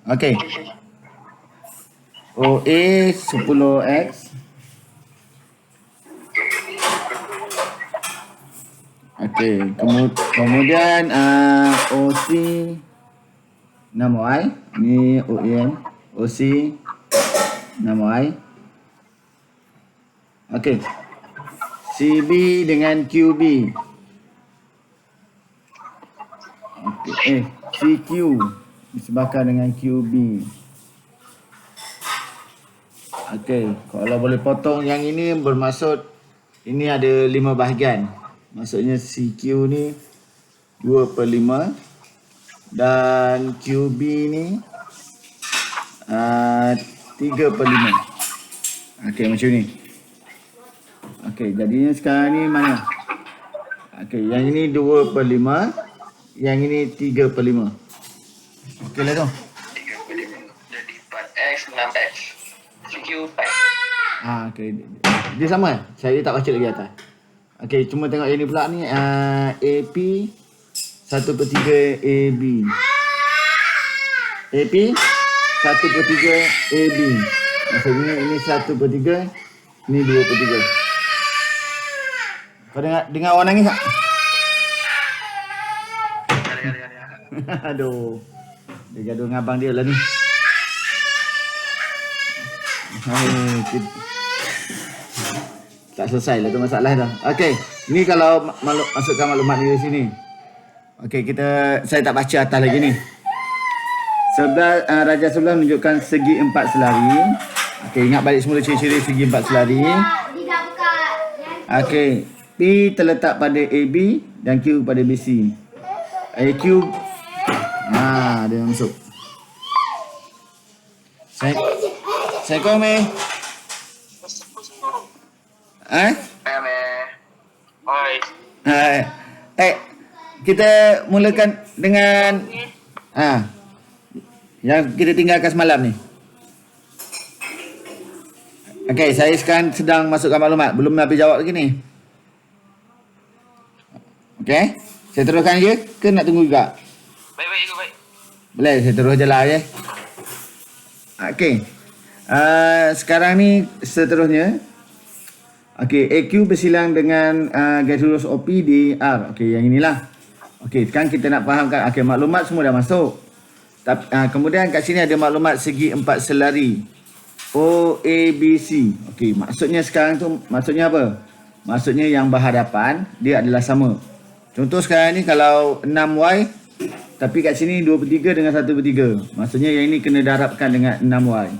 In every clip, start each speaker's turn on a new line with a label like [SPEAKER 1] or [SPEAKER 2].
[SPEAKER 1] Okey. OA 10X. Okey, kemudian OC 6Y. Ni OAM. OC 6Y. Okey. CB dengan QB. Okey, CQ disebabkan dengan QB. Okey, kalau boleh potong yang ini bermaksud ini ada 5 bahagian. Maksudnya CQ ni 2/5 dan QB ni 3/5. Okey, macam ni. Okey, jadinya sekarang ni mana? Okey, yang ini 2/5, yang ini 3/5. Okey lah tu.
[SPEAKER 2] 3/5. Jadi 4X, 6X. CQ 4.
[SPEAKER 1] Okey. Dia sama. Saya tak baca lagi atas. Okey, cuma tengok yang ni pula ni AP 1/3 AB. AP 1/3 AB. Maksudnya ini 1/3, ini 2/3. Kau dengar orang nangis tak? Aduh. Dia gaduh dengan abang dia lah ni. Tak selesai lah tu masalah tu. Okey, ni kalau masukkan maklumat ni di sini. Okey, saya tak baca atas lagi ni. Raja 11 menunjukkan segi 4 selari. Okey, ingat balik semula ciri-ciri segi 4 selari. Okey, P terletak pada AB dan Q pada BC. AQ dia masuk. Saya kau meh.
[SPEAKER 2] Hai.
[SPEAKER 1] Kita mulakan dengan yang kita tinggalkan semalam ni. Okey, saya sekarang sedang masukkan maklumat. Belum habis jawab lagi ni. Okey, saya teruskan je ke nak tunggu juga?
[SPEAKER 2] Baik.
[SPEAKER 1] Boleh, saya terus je lah ya. Okey. Sekarang ni seterusnya. Okey, AQ bersilang dengan garis lurus OP di R. Okey, yang inilah. Okey, sekarang kita nak fahamkan. Okey, maklumat semua dah masuk. Kemudian kat sini ada maklumat segi 4 selari. OABC. Okey, maksudnya sekarang tu maksudnya apa? Maksudnya yang berhadapan dia adalah sama. Contoh sekarang ni kalau 6Y tapi kat sini 2/3 dengan 1/3. Maksudnya yang ini kena darabkan dengan 6Y.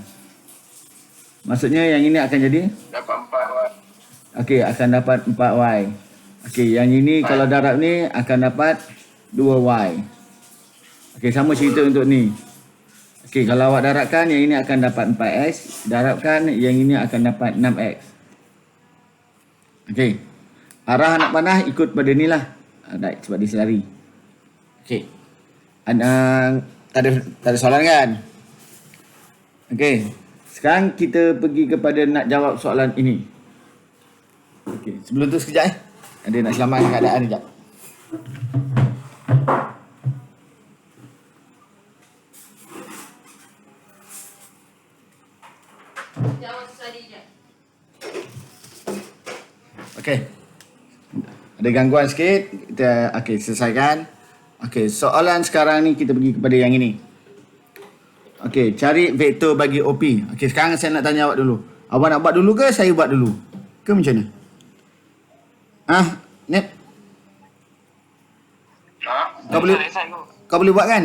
[SPEAKER 1] Maksudnya yang ini akan jadi
[SPEAKER 2] Dapat 4Y.
[SPEAKER 1] okey, akan dapat 4Y. Okey, yang ini kalau darab ni akan dapat 2Y. Okey, sama cerita untuk ni. Okey, kalau awak darabkan yang ini akan dapat 4X, darabkan yang ini akan dapat 6X. Okey. Arah anak panah ikut pada ni lah. Baik, sebab dia selari. Okey. Tak ada soalan kan? Okey. Sekarang kita pergi kepada nak jawab soalan ini. Okey, sebelum tu sekejap Ada nak selamatkan keadaan sekejap. Okey. Ada gangguan sikit. Kita selesaikan. Okey, soalan sekarang ni kita pergi kepada yang ini. Okey, cari vektor bagi OP. Okey, sekarang saya nak tanya awak dulu. Awak nak buat dulu ke saya buat dulu? Ke macam mana? Nep. Kau boleh buat kan?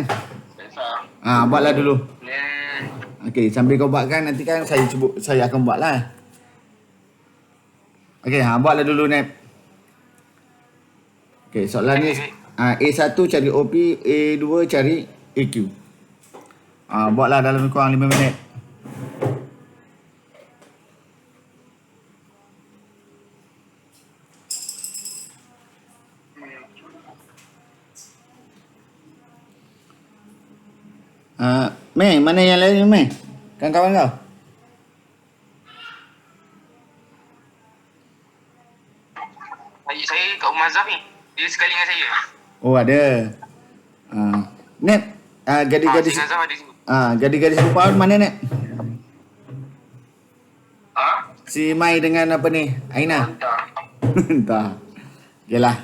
[SPEAKER 1] Buatlah dulu. Okey, sambil kau buatkan nanti kan saya akan buatlah. Okey, buatlah dulu Nep. Okey, soalan ni A1 cari OP, A2 cari AQ. Buatlah dalam kurang 5 minit. Mei, mana yang lain Mei? Kawan-kawan kau?
[SPEAKER 2] Saya kat rumah Azhar ni. Dia sekali dengan saya.
[SPEAKER 1] Oh, ada. Nep, gadis-gadis. Gadis-gadis perempuan mana ni?
[SPEAKER 2] Ha?
[SPEAKER 1] Si Mai dengan apa ni? Aina.
[SPEAKER 2] Entah.
[SPEAKER 1] Entah. Okeylah.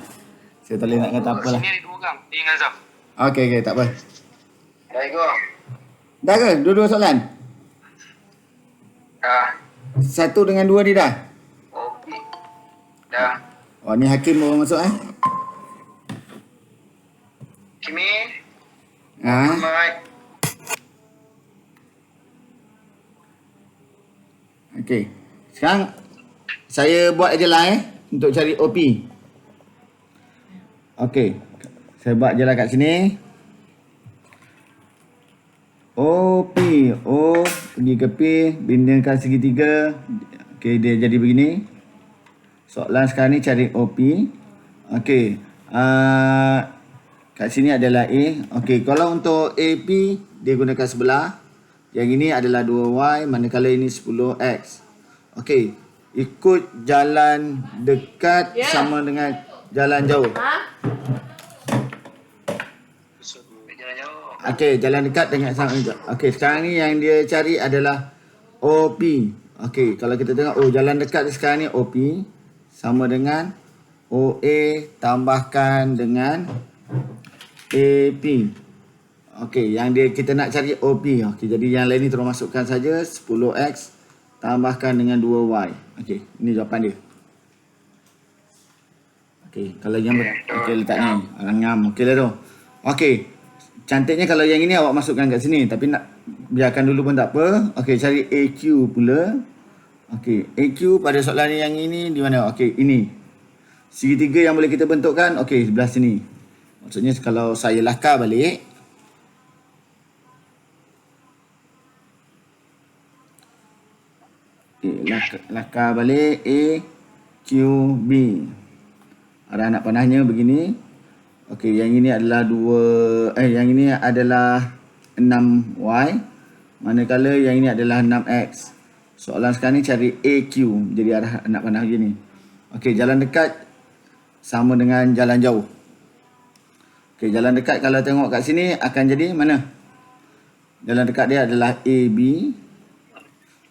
[SPEAKER 1] Saya tak boleh nak kata apa lah.
[SPEAKER 2] Sini ada dua orang. Dengan Zaf.
[SPEAKER 1] Okey, tak apa.
[SPEAKER 2] Baik go.
[SPEAKER 1] Dah ke? Dua-dua soalan?
[SPEAKER 2] Dah.
[SPEAKER 1] Satu dengan dua ni dah?
[SPEAKER 2] Okey. Dah.
[SPEAKER 1] Oh, ni Hakim baru masuk
[SPEAKER 2] Kimi.
[SPEAKER 1] Ha?
[SPEAKER 2] Mai.
[SPEAKER 1] Okey. Sekarang saya buat je lah untuk cari OP. Okey. Saya buat je lah kat sini. OP. O pergi ke P, binakan segitiga. Okey, dia jadi begini. Soalan sekarang ni cari OP. Okey. Kat sini adalah A. Okey, kalau untuk AP dia gunakan sebelah. Yang ini adalah 2Y, manakala ini 10X. Okey, ikut jalan dekat sama dengan jalan jauh.
[SPEAKER 2] Jalan jauh.
[SPEAKER 1] Okey, jalan dekat dengan sama jauh. Okey, sekarang ni yang dia cari adalah OP. Okey, kalau kita tengok, jalan dekat sekarang ni OP sama dengan OA tambahkan dengan AP. Okey, yang kita nak cari OP. Okey, jadi yang lain ni terus masukkan saja 10X tambahkan dengan 2Y. Okey, ini jawapan dia. Okey, kalau yang okey letak ni, ngam. Okeylah tu. Okey. Cantiknya kalau yang ini awak masukkan kat sini, tapi nak biarkan dulu pun tak apa. Okey, cari AQ pula. Okey, AQ pada soalan yang ini di mana? Okey, ini. Segitiga yang boleh kita bentukkan, okey, sebelah sini. Maksudnya kalau saya lakar balik, lakar balik A, Q, B. Ada anak panahnya begini. Okey, yang ini adalah yang ini adalah 6Y. Manakala yang ini adalah 6X. Soalan sekarang ni cari AQ. Jadi arah anak panah begini. Okey, jalan dekat sama dengan jalan jauh. Okey, jalan dekat kalau tengok kat sini akan jadi mana? Jalan dekat dia adalah AB.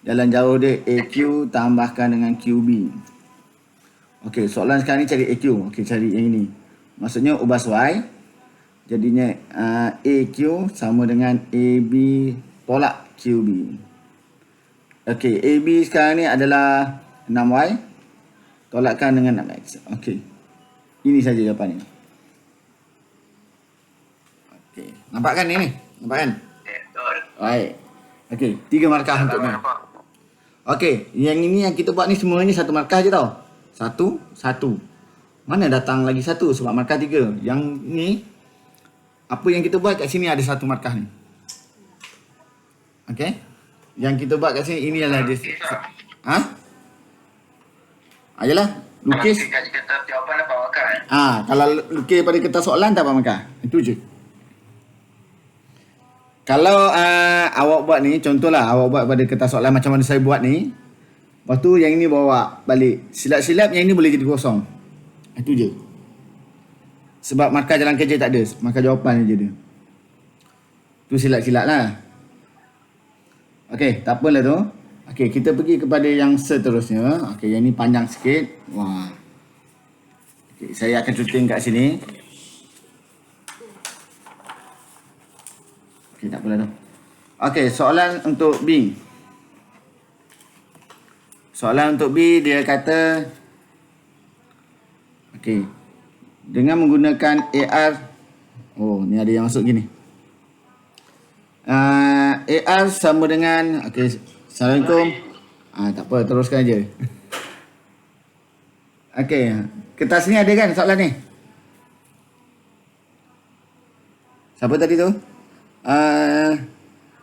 [SPEAKER 1] Jalan jauh dia AQ tambahkan dengan QB. Okey, soalan sekarang ni cari AQ. Okey, cari yang ini. Maksudnya ubah Y. Jadinya AQ sama dengan AB tolak QB. Okey, AB sekarang ni adalah 6Y. Tolakkan dengan 6X. Okey. Ini saja jawapan ni. Okey, nampak kan ni? Nampak kan?
[SPEAKER 2] Betul.
[SPEAKER 1] Baik. Okey, 3 markah untuk ni. Okey, yang ini yang kita buat ni semuanya satu markah je tau. Satu. Mana datang lagi satu sebab markah 3. Yang ni apa yang kita buat kat sini ada satu markah ni. Okey. Yang kita buat kat sini ini adalah dia. Ha? Ayolah, lukis.
[SPEAKER 2] Kat kertas jawapan dapat makan.
[SPEAKER 1] Kalau lukis pada kertas soalan tak apa markah. Itu je. Kalau awak buat ni, contohlah awak buat pada kertas soalan macam mana saya buat ni. Lepas tu yang ini bawa balik. Silap-silap yang ini boleh jadi kosong. Itu je. Sebab markah jalan kerja tak ada. Markah jawapan je dia. Tu silap-silap lah. Okey, tak apalah tu. Okey, kita pergi kepada yang seterusnya. Okey, yang ni panjang sikit. Wah. Okey, saya akan shooting kat sini. Okey, tak apalah tu. Okey, soalan untuk B. Soalan untuk B dia kata okey, dengan menggunakan AR. Ni ada yang masuk gini. AR sama dengan okey, Assalamualaikum. Tak apa, teruskan je. Okey, kertas ni ada kan soalan ni? Siapa tadi tu?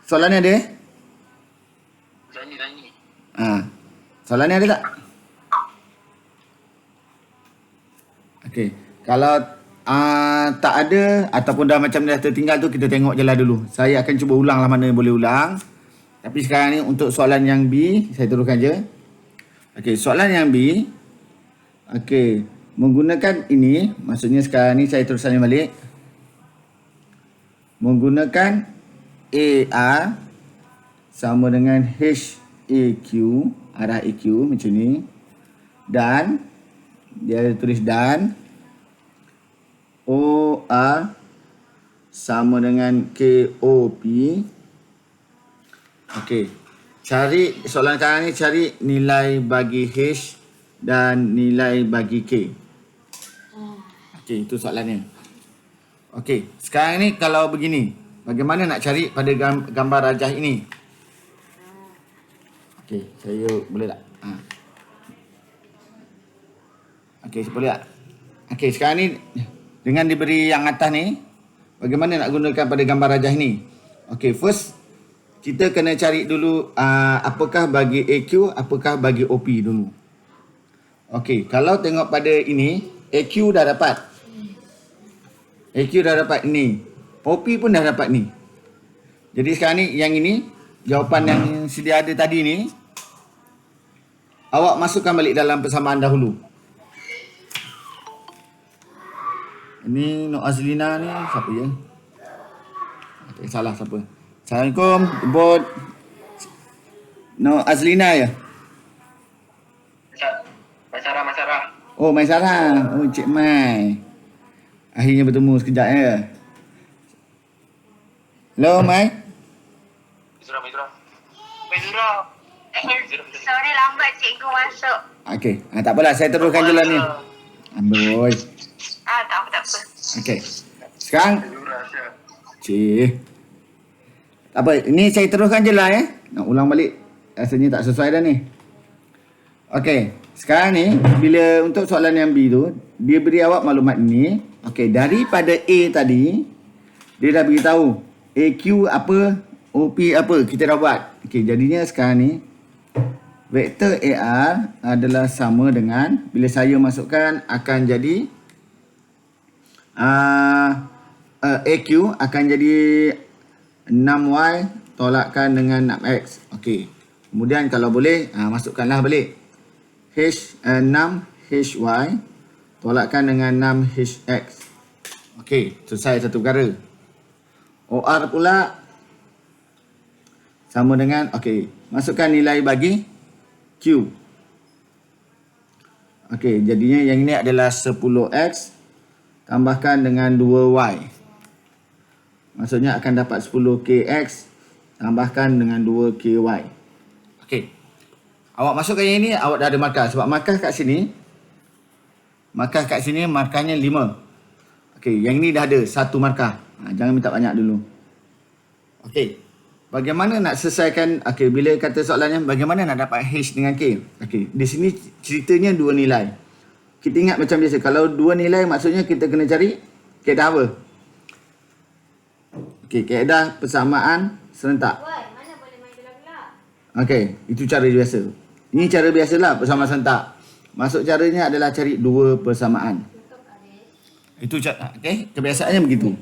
[SPEAKER 1] Soalan ni ada?
[SPEAKER 2] Nyanyi.
[SPEAKER 1] Soalan ni ada tak? Okey, kalau tak ada ataupun dah macam dah tertinggal tu, kita tengok je lah dulu. Saya akan cuba ulang lah mana yang boleh ulang. Tapi sekarang ni untuk soalan yang B, saya teruskan je. Okey, soalan yang B. Okey, menggunakan ini, maksudnya sekarang ni saya teruskan balik. Menggunakan AR sama dengan HAQ, arah AQ macam ni. Dan dia tulis dan OR sama dengan KOP. Okey. Cari soalan sekarang ni, cari nilai bagi H dan nilai bagi K. Okey, itu soalannya. Okey, sekarang ni kalau begini, bagaimana nak cari pada gambar rajah ini? Okey, saya boleh tak? Okey, boleh tak? Okey, sekarang ni dengan diberi yang atas ni, bagaimana nak gunakan pada gambar rajah ini? Okey, first kita kena cari dulu apakah bagi AQ, apakah bagi OP dulu. Okey, kalau tengok pada ini, AQ dah dapat. AQ dah dapat ni. OP pun dah dapat ni. Jadi sekarang ni, yang ini, jawapan yang sedia ada tadi ni, awak masukkan balik dalam persamaan dahulu. Ini Nur Azlina ni, siapa ya? Tak salah siapa. Assalamualaikum, Bot. Nur Azlina ya?
[SPEAKER 2] Masyarah.
[SPEAKER 1] Oh, Mai Sarah. Oh, Cik Mai. Akhirnya bertemu sekejap ya. Hello, Mai.
[SPEAKER 2] Maizura.
[SPEAKER 3] Sorry lambat cikgu masuk.
[SPEAKER 1] Okey, tak apalah, saya teruskan je lah ni. Amboi.
[SPEAKER 3] Tak apa.
[SPEAKER 1] Okey. Sekarang
[SPEAKER 2] Maizura, Syah.
[SPEAKER 1] Cik. Tak apa, ini saya teruskan je lah ya. Nak ulang balik, rasanya tak sesuai dah ni. Okey, sekarang ni bila untuk soalan yang B tu, dia beri awak maklumat ni. Okey, daripada A tadi, dia dah beritahu AQ apa, OP apa, kita dah buat. Okey, jadinya sekarang ni vektor AR adalah sama dengan, bila saya masukkan akan jadi AQ akan jadi 6Y tolakkan dengan 6X. Okey. Kemudian kalau boleh, masukkanlah balik. 6HY tolakkan dengan 6HX. Okey, selesai satu perkara. OR pula sama dengan, okey, masukkan nilai bagi Q. Okey, jadinya yang ini adalah 10X tambahkan dengan 2Y. Maksudnya akan dapat 10KX tambahkan dengan 2KY. Okey. Awak masukkan yang ini, awak dah ada markah. Sebab markah kat sini, markahnya 5. Okey, yang ini dah ada satu markah. Jangan minta banyak dulu. Okey. Bagaimana nak selesaikan, okey, bila kata soalannya bagaimana nak dapat H dengan K? Okey, di sini ceritanya dua nilai. Kita ingat macam biasa, kalau dua nilai maksudnya kita kena cari kaedah apa? Okey, kaedah persamaan serentak.
[SPEAKER 3] Woi, mana boleh main gelap-gelap?
[SPEAKER 1] Okey, itu cara biasa. Ini cara biasalah persamaan serentak. Maksud caranya adalah cari dua persamaan. Itu cara, okey, kebiasaannya begitu.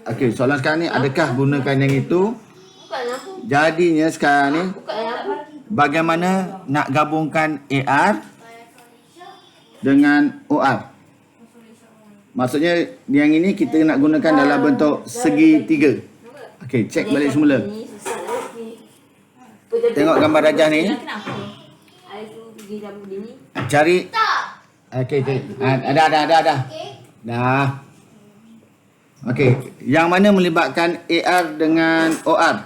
[SPEAKER 1] Okey, soalan sekarang ni, adakah gunakan yang itu?
[SPEAKER 3] Bukan lampu.
[SPEAKER 1] Jadinya sekarang ni,
[SPEAKER 3] Bukan lampu.
[SPEAKER 1] bagaimana nak gabungkan AR dengan OR? Maksudnya yang ini kita nak gunakan dalam bentuk segitiga. Okey, cek balik semula. Tengok gambar rajah ni. Cari. Okey. Ada. Dah. Okey, yang mana melibatkan AR dengan OR?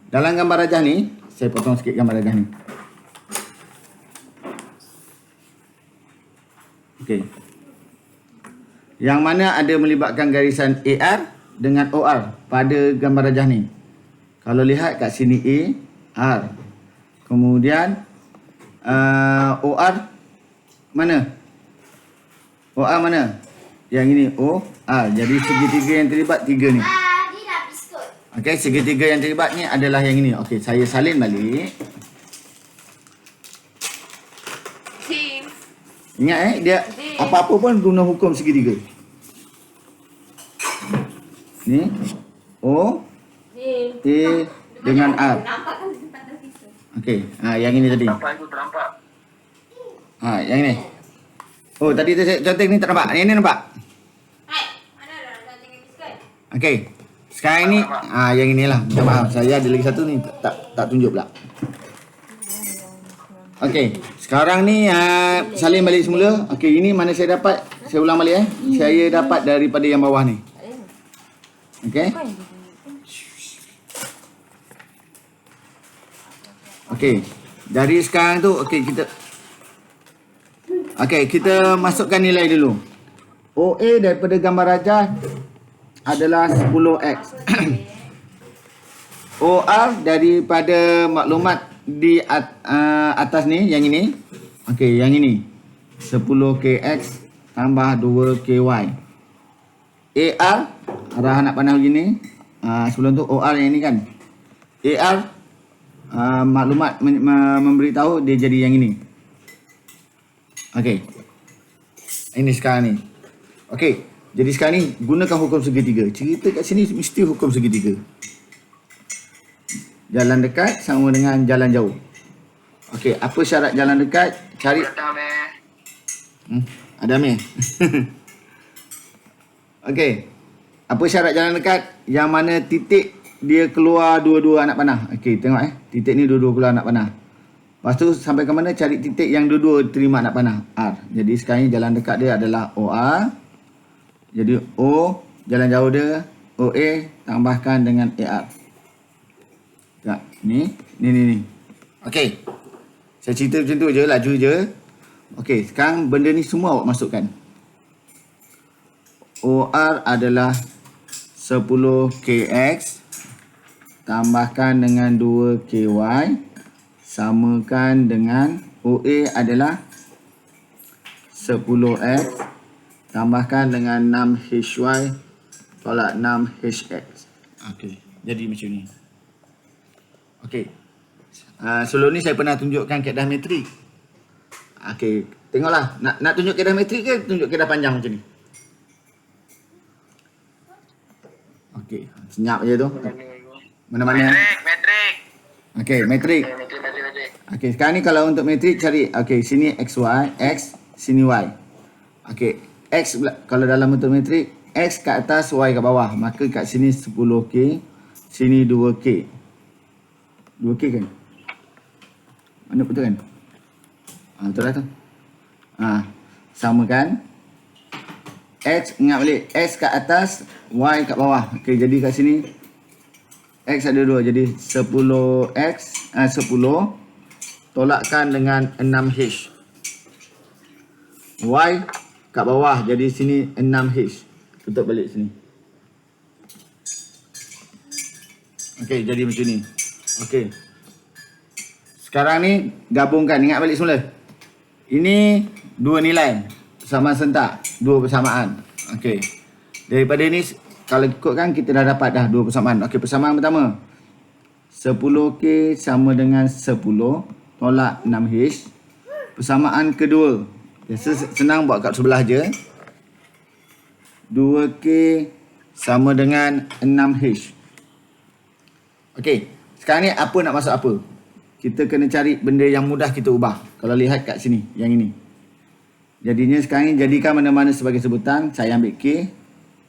[SPEAKER 1] Dalam gambar rajah ni, saya potong sikit gambar rajah ni. Okey. Yang mana ada melibatkan garisan AR dengan OR pada gambar rajah ni? Kalau lihat kat sini A, R. Kemudian OR mana? OR mana? Yang ini O, R. Jadi segitiga yang terlibat tiga ni.
[SPEAKER 3] Dia dah biskut.
[SPEAKER 1] Okey, segitiga yang terlibat ni adalah yang ini. Okey, saya salin balik.
[SPEAKER 3] Sim.
[SPEAKER 1] Ingat dia apa-apa pun guna hukum segitiga. Ni O, A dengan R.
[SPEAKER 3] Nampak kan tempat dah biskut.
[SPEAKER 1] Okey, yang ini tadi.
[SPEAKER 2] Nampak itu ternampak.
[SPEAKER 1] Yang ini. Oh, tadi tu saya contoh ni tak nampak. Yang ni nampak.
[SPEAKER 3] Hai, mana dah tengok biskut?
[SPEAKER 1] Okey. Sekarang ni yang inilah. Minta maaf. Saya ada lagi satu ni tak tunjuk pula. Okey. Sekarang ni salin balik semula. Okey, ini mana saya dapat? Saya ulang balik Saya dapat daripada yang bawah ni. Okey. Okey. Dari sekarang tu kita masukkan nilai dulu. OA daripada gambar rajah adalah 10x. OR daripada maklumat di atas ni, yang ini. Okey, yang ini 10kx tambah 2ky. AR arah anak panah begini. Sebelum tu OR yang ini kan. AR maklumat memberitahu dia jadi yang ini. Okey. Ini sekarang ni. Okey. Jadi sekarang ni gunakan hukum segitiga. Cerita kat sini mesti hukum segitiga. Jalan dekat sama dengan jalan jauh. Okey, apa syarat jalan dekat? Cari. Ada Amir. Okey. Apa syarat jalan dekat? Yang mana titik dia keluar dua-dua anak panah. Okey, tengok titik ni dua-dua keluar anak panah. Lepas tu sampai ke mana? Cari titik yang dua-dua terima anak panah. R. Jadi sekarang ni jalan dekat dia adalah OR. Jadi O, jalan jauh dia OA tambahkan dengan AR. Tak, ni. Okey. Saya cerita macam tu je, laju je. Okey, sekarang benda ni semua awak masukkan. OR adalah 10kx tambahkan dengan 2ky samakan dengan OA adalah 10x tambahkan dengan 6hy tolak 6hx. Okey, jadi macam ni. Okey. Sebelum ni saya pernah tunjukkan kaedah metrik. Okey, tengoklah. Nak tunjuk kaedah metrik ke tunjuk kaedah panjang macam ni? Okey, senyap je tu. Mana-mana?
[SPEAKER 2] Metrik.
[SPEAKER 1] Okey, metrik. Okey, sekarang ni kalau untuk metrik cari. Okey, sini xy, x, sini y. Okey. X kalau dalam bentuk metrik, X kat atas, Y kat bawah. Maka kat sini 10K, sini 2K. 2K kan? Mana betul kan? Betul lah tu. Sama kan? X, ingat balik. X kat atas, Y kat bawah. Okay, jadi kat sini, X ada 2. Jadi 10X, 10 tolakkan dengan 6H. Y kat bawah, jadi sini 6H. Tutup balik sini. Okey, jadi macam ni. Okey. Sekarang ni gabungkan, ingat balik semula. Ini dua nilai persamaan sentak, dua persamaan. Okey. Daripada ni kalau ikutkan kita dah dapat dah dua persamaan. Okey, persamaan pertama. 10K sama dengan 10 tolak 6H. Persamaan kedua. Senang buat kat sebelah je. 2K sama dengan 6H. Okey, sekarang ni apa nak masuk apa? Kita kena cari benda yang mudah kita ubah. Kalau lihat kat sini, yang ini. Jadinya sekarang ni jadikan mana-mana sebagai sebutan. Saya ambil K.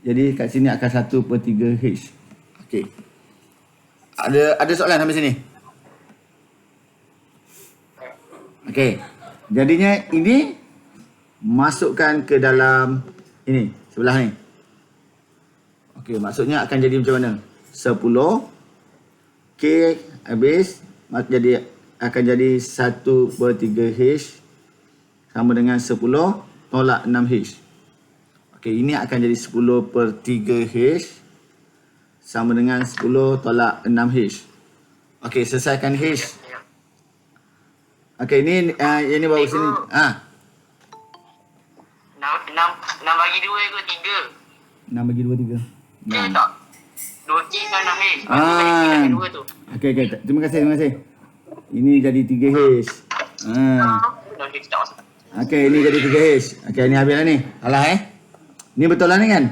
[SPEAKER 1] Jadi kat sini akan 1/3H. Okey. Ada soalan sampai sini? Okey. Jadinya ini masukkan ke dalam ini, sebelah ni. Okey, maksudnya akan jadi macam mana? 10 K habis jadi akan jadi 1/3H sama dengan 10 tolak 6H. Okey, ini akan jadi 10/3H sama dengan 10 tolak 6H. Okey, selesaikan H. Okey, ini baru sini.
[SPEAKER 2] 6 bagi 2 ke 3?
[SPEAKER 1] 6 bagi 2, 3.
[SPEAKER 2] Ya tak? 2K kan 6H. Lepas tu
[SPEAKER 1] Okey. Terima kasih. Ini jadi 3H. Okey, ini jadi 3H. Okey, ini habislah ni. Alah Ni betul lah ni kan?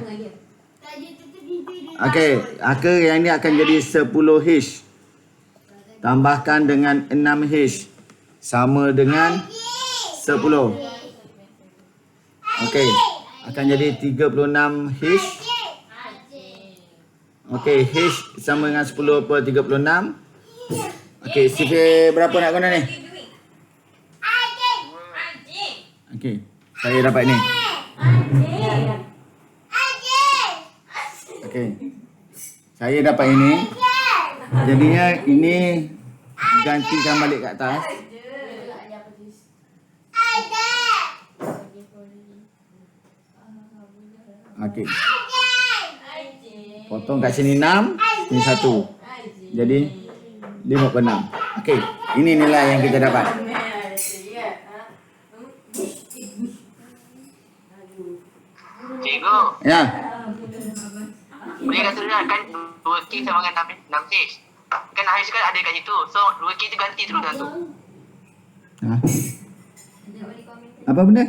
[SPEAKER 1] Okey, yang ni akan jadi 10H. Tambahkan dengan 6H. Sama dengan 10. Okey, akan jadi 36H Okey, H sama dengan 10/36. Okey, sifir berapa nak guna ni? Okey, saya dapat ni. Okey. Saya dapat ini. Jadinya ini gantikan balik kat atas. Okey. Potong kat sini 6, sini 1. Jadi 5/6. Okey, ini nilai yang kita dapat.
[SPEAKER 2] Cikgu,
[SPEAKER 1] Ya.
[SPEAKER 2] boleh kata dulu kan 2K sama dengan 6H. Kan H kan ada kat situ. So 2K tu ganti terus dengan tu.
[SPEAKER 1] Ha. Apa benda?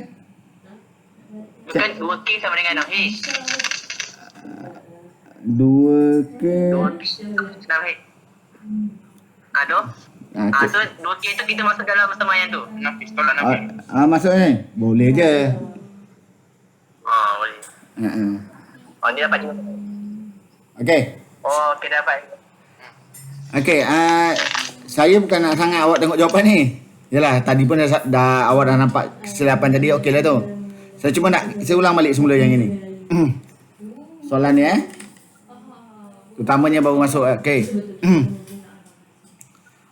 [SPEAKER 2] Kan 2K sama dengan 6H.
[SPEAKER 1] 2K.
[SPEAKER 2] 6H. Aduh. So 2K tu kita masuk dalam semayan tu. 6H tolak 6H.
[SPEAKER 1] Masuk ni? Boleh je.
[SPEAKER 2] Boleh. Ni dapat juga.
[SPEAKER 1] Okey.
[SPEAKER 2] Okey dapat.
[SPEAKER 1] Okey, saya bukan nak sangat awak tengok jawapan ni. Yalah, tadi pun dah awak dah nampak kesilapan tadi, okeylah tu. Saya cuma nak saya ulang balik semula yang ini. Soalan ni utamanya baru masuk. Okey.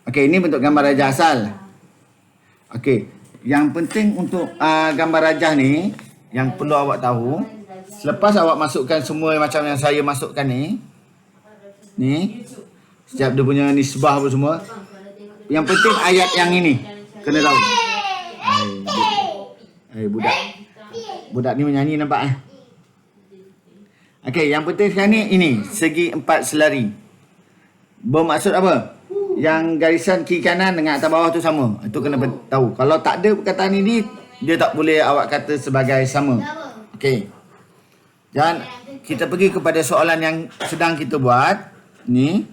[SPEAKER 1] Okey, ini bentuk gambar rajah asal. Okey, yang penting untuk gambar rajah ni yang perlu awak tahu, selepas awak masukkan semua macam yang saya masukkan ni, setiap dia punya nisbah apa semua, yang penting ayat yang ini kena tahu. Budak ni menyanyi nampak Okey, yang penting sekarang ni ini segi 4 selari. Bermaksud apa? Yang garisan kiri kanan dengan atas bawah tu sama. Itu kena tahu. Kalau tak ada perkataan ini, dia tak boleh awak kata sebagai sama. Okey. Dan kita pergi kepada soalan yang sedang kita buat ni.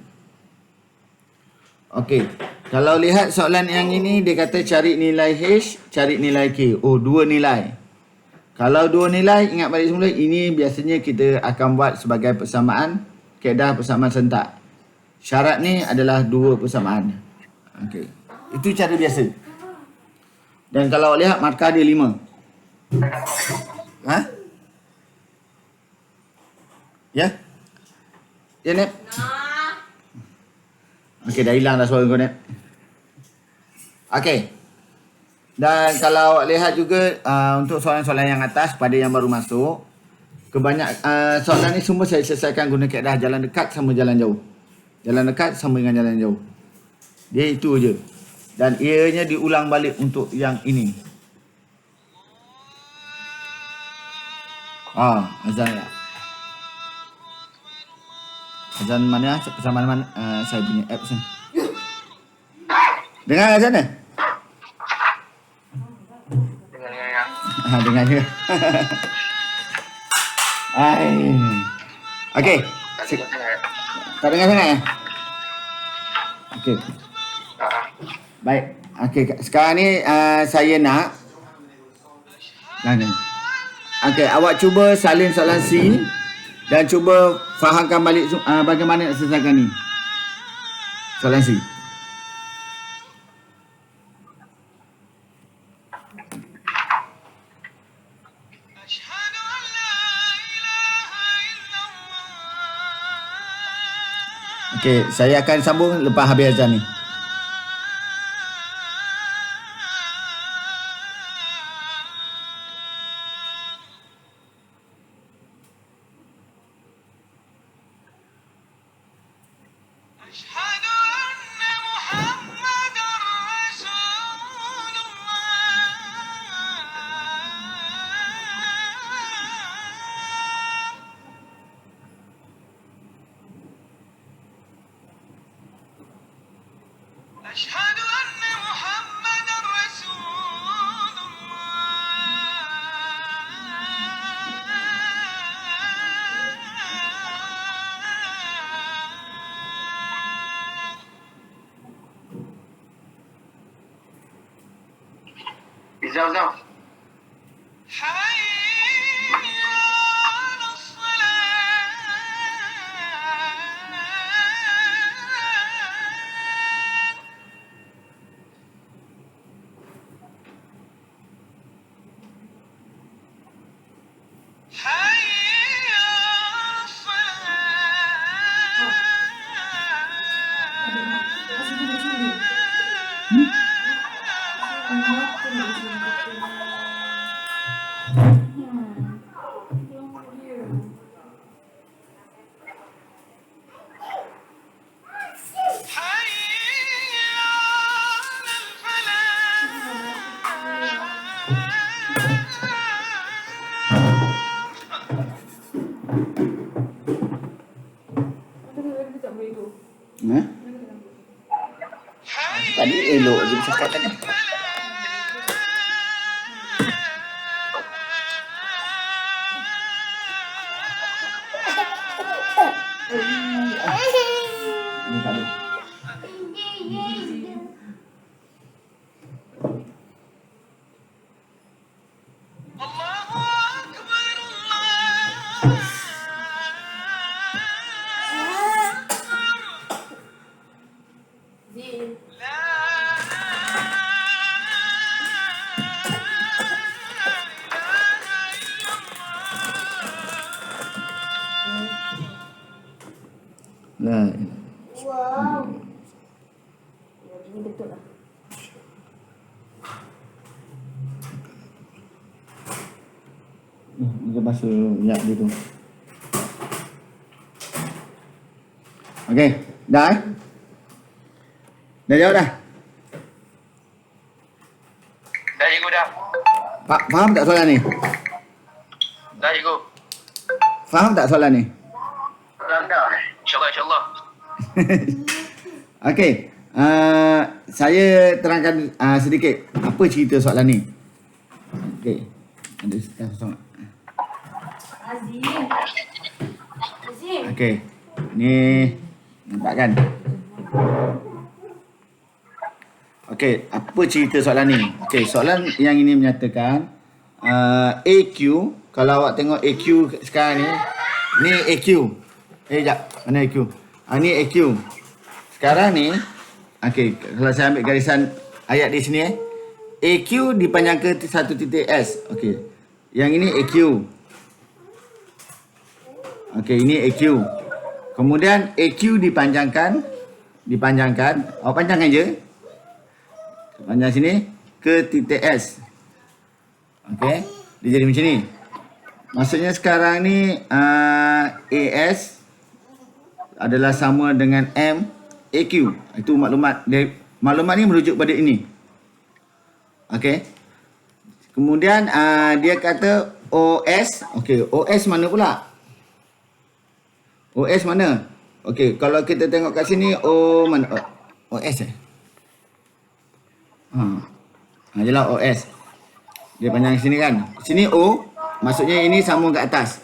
[SPEAKER 1] Okey. Kalau lihat soalan yang ini, dia kata cari nilai H, cari nilai K. Oh, 2 nilai. Kalau 2 nilai, ingat balik semula, ini biasanya kita akan buat sebagai persamaan, kaedah persamaan sentak. Syarat ni adalah 2 persamaan. Okey. Itu cara biasa. Dan kalau awak lihat, markah dia 5. Ya? Ya, Nep? Okey, dah hilang dah suara kau, Nep. Okey. Dan kalau awak lihat juga untuk soalan-soalan yang atas pada yang baru masuk, kebanyakan soalan ni semua saya selesaikan guna kaedah jalan dekat sama jalan jauh. Jalan dekat sama dengan jalan jauh. Dia itu je. Dan ianya diulang balik untuk yang ini. Azan ya. Azan mana? Sama mana? Saya punya apps ni. Dengar azan ni? Dengar je. Okey. Tak dengar sangat ya? Okey. Baik. Okey, sekarang ni saya nak okey, awak cuba salin soalan C dan cuba fahamkan balik bagaimana nak selesaikan ni. Soalan C. Okey, saya akan sambung lepas habis azan ni.
[SPEAKER 2] Zau.
[SPEAKER 1] Ha? Tadi elok je bercakap tadi. Ni tak ada.
[SPEAKER 3] Zin.
[SPEAKER 1] Lah.
[SPEAKER 3] Wow. Ya, ini betul lah.
[SPEAKER 1] Dia basuh minyak dia tu. Okey, dah eh? Dah jawab dah?
[SPEAKER 2] Dah cikgu dah.
[SPEAKER 1] Faham tak soalan ni?
[SPEAKER 2] Dah cikgu.
[SPEAKER 1] Faham tak soalan ni?
[SPEAKER 2] Dah. InsyaAllah.
[SPEAKER 1] Okey, saya terangkan sedikit apa cerita soalan ni. Okey, ada sekitar kosong.
[SPEAKER 3] Azim. Azim.
[SPEAKER 1] Okey, ni nampak kan? Okey, apa cerita soalan ni? Okey, soalan yang ini menyatakan AQ, kalau awak tengok AQ sekarang ni AQ. Jap, mana AQ? Ni AQ. Sekarang ni, okey, kalau saya ambil garisan ayat di sini AQ dipanjangkan satu titik S. Okey. Yang ini AQ. Okey, ini AQ. Kemudian AQ dipanjangkan. Awak panjangkan je. Panjang sini ke titik S. Okey. Dia jadi macam ni. Maksudnya sekarang ni AS adalah sama dengan M AQ. Itu maklumat. Maklumat ni merujuk pada ini. Okey. Kemudian dia kata OS. Okey, OS mana pula? OS mana? Okey, kalau kita tengok kat sini mana? OS jelah OS. Dia panjang sini kan. Sini O, maksudnya ini sambung ke atas.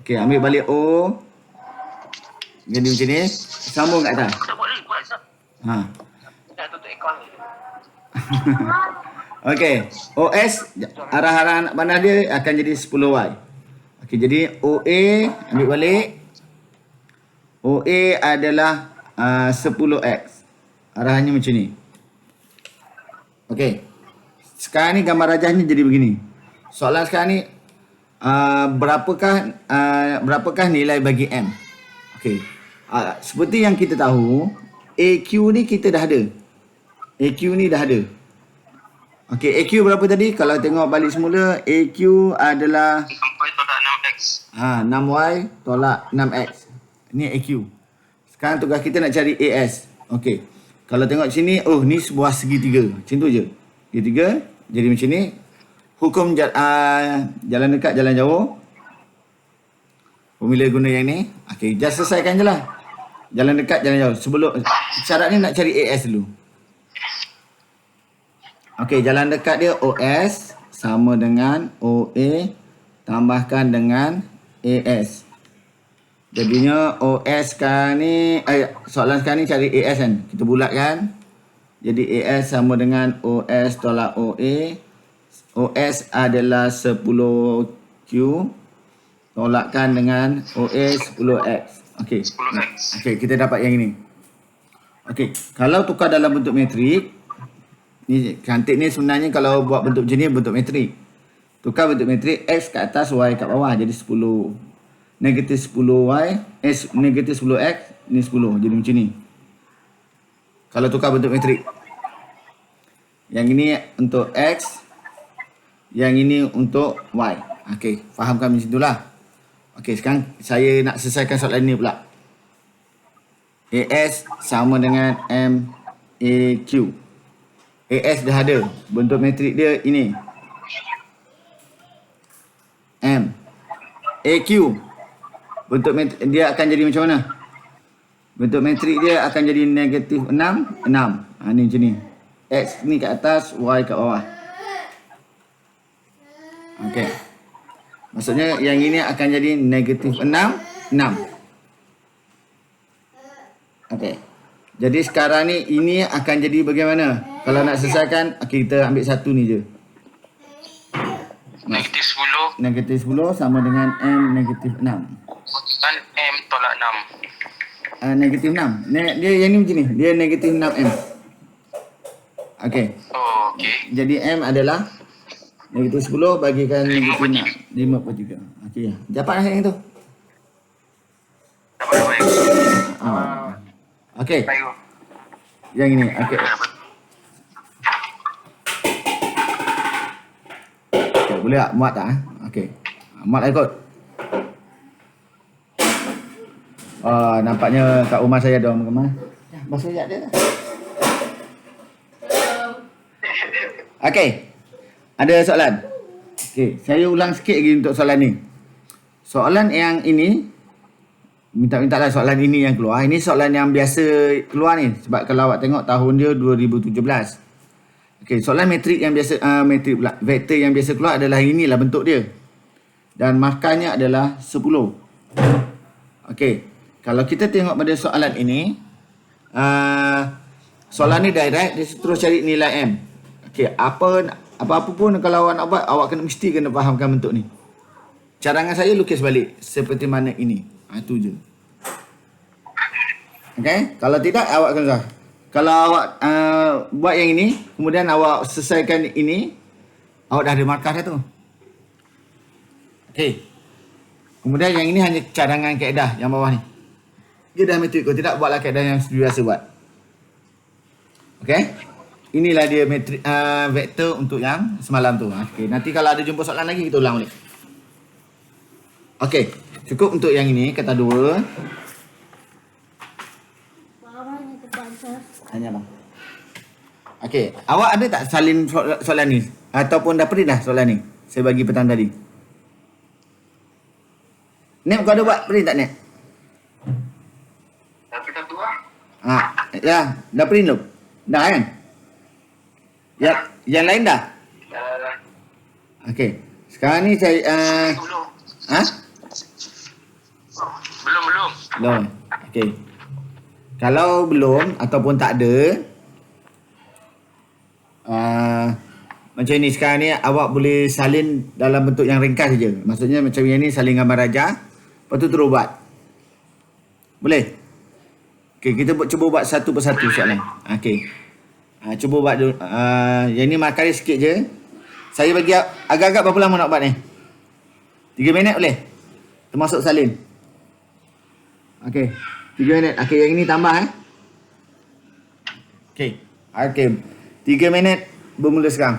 [SPEAKER 1] Okey, ambil balik O. Jadi macam ni, sambung kat atas.
[SPEAKER 2] Dah tutup aircon.
[SPEAKER 1] Okey, OS arah-arah anak panah dia akan jadi 10Y. Okey, jadi OA ambil balik. OA adalah 10X. Arahannya macam ni. Okey. Sekarang ni gambar rajahnya jadi begini. Soalan sekarang ni berapakah nilai bagi M? Okey. Seperti yang kita tahu, AQ ni kita dah ada. AQ ni dah ada. Okey, AQ berapa tadi? Kalau tengok balik semula, AQ adalah
[SPEAKER 2] Sampai tolak 6X.
[SPEAKER 1] 6Y tolak 6X. Ini AQ. Sekarang tugas kita nak cari AS. Okey. Kalau tengok sini, ni sebuah segitiga. Macam tu je. Segitiga. Jadi macam ni. Hukum jalan dekat, jalan jauh. Formula guna yang ni. Okey, just selesaikan je lah. Jalan dekat, jalan jauh. Sebelum syarat ni nak cari AS dulu. Okey, jalan dekat dia OS sama dengan OA tambahkan dengan AS. Jadinya OS sekarang ni, soalan sekarang ni cari AS kan. Kita bulatkan. Jadi AS sama dengan OS tolak OA. OS adalah 10Q. Tolakkan dengan OA 10X. Okey.
[SPEAKER 2] 10X.
[SPEAKER 1] Okey, kita dapat yang ini. Okey, kalau tukar dalam bentuk metrik, ni cantik ni sebenarnya kalau buat bentuk macam ni bentuk metrik. Tukar bentuk metrik X kat atas, Y kat bawah. Jadi 10. Negatif 10Y. Negatif 10X. Ni 10. Jadi macam ni. Kalau tukar bentuk metrik. Yang ini untuk X. Yang ini untuk Y. Okey. Fahamkan macam itulah. Okey. Sekarang saya nak selesaikan soalan ni pula. AS sama dengan MAQ. AS dah ada. Bentuk metrik dia ini. M. AQ. Bentuk metrik dia akan jadi macam mana? Bentuk metrik dia akan jadi negatif 6, 6. Ni macam ni. X ni kat atas, Y kat bawah. Okey. Maksudnya yang ini akan jadi negatif 6, 6. Okey. Jadi sekarang ni ini akan jadi bagaimana? Kalau nak selesaikan, kita ambil satu ni je.
[SPEAKER 2] Negatif 10
[SPEAKER 1] Negatif 10 sama dengan M negatif 6.
[SPEAKER 2] kan M tolak 6.
[SPEAKER 1] Negatif 6. Dia yang ni macam ni. Dia negatif 6M. Okey.
[SPEAKER 2] Oh, okey.
[SPEAKER 1] Jadi M adalah negatif 10 bagikan negatif 6. 5/3. Okey. Dapat dah yang tu.
[SPEAKER 2] Dapat baik.
[SPEAKER 1] Okey.
[SPEAKER 2] Baik.
[SPEAKER 1] Yang ini. Okey. Okay, boleh tak? Muat tak? Okey. Muat lah kot. Nampaknya kat rumah saya ada orang kemar. Basuh sekejap dia. Okey. Ada soalan? Okey, saya ulang sikit lagi untuk soalan ni. Soalan yang ini, minta-mintalah soalan ini yang keluar. Ini soalan yang biasa keluar ni. Sebab kalau awak tengok tahun dia 2017. Okey, soalan metrik yang biasa, metrik pula. Vektor yang biasa keluar adalah inilah bentuk dia. Dan markahnya adalah 10. Okey. Kalau kita tengok pada soalan ini, soalan ni direct, dia terus cari nilai M. Okey, apa-apa pun kalau awak nak buat, awak mesti kena fahamkan bentuk ni. Cadangan saya lukis balik seperti mana ini. Itu je. Okey, kalau tidak awak kena. Kalau awak buat yang ini, kemudian awak selesaikan ini, awak dah ada markah dah tu. Okey. Kemudian yang ini hanya cadangan kaedah yang bawah ni. Dia dah metrik. Kalau tidak, buatlah kaedah yang biasa buat. Okey. Inilah dia metrik vektor untuk yang semalam tu. Okey. Nanti kalau ada jumpa soalan lagi, kita ulang balik. Okey. Cukup untuk yang ini. Kata 2. Tanya bang. Okey. Awak ada tak salin soalan ni? Ataupun dah print dah soalan ni? Saya bagi petang tadi. Nek, kau ada buat print tak, Nek?
[SPEAKER 2] Tapi tak tua.
[SPEAKER 1] Ya, dah print belum? Dah kan? Ya, yang lain dah? Okey. Sekarang ni saya
[SPEAKER 2] Belum.
[SPEAKER 1] Belum.
[SPEAKER 2] Belum.
[SPEAKER 1] Okey. Kalau belum ataupun tak ada, macam ni sekarang ni awak boleh salin dalam bentuk yang ringkas saja. Maksudnya macam yang ni salin gambar raja, lepas tu terus buat. Boleh? Okey, kita cuba buat satu persatu soalan. Okey. Cuba buat dulu. Yang ni markah dia sikit je. Saya bagi agak-agak berapa lama nak buat ni? 3 minit boleh? Termasuk salin. Okey. 3 minit. Okey, yang ini tambah Okey. Okey. 3 minit bermula sekarang.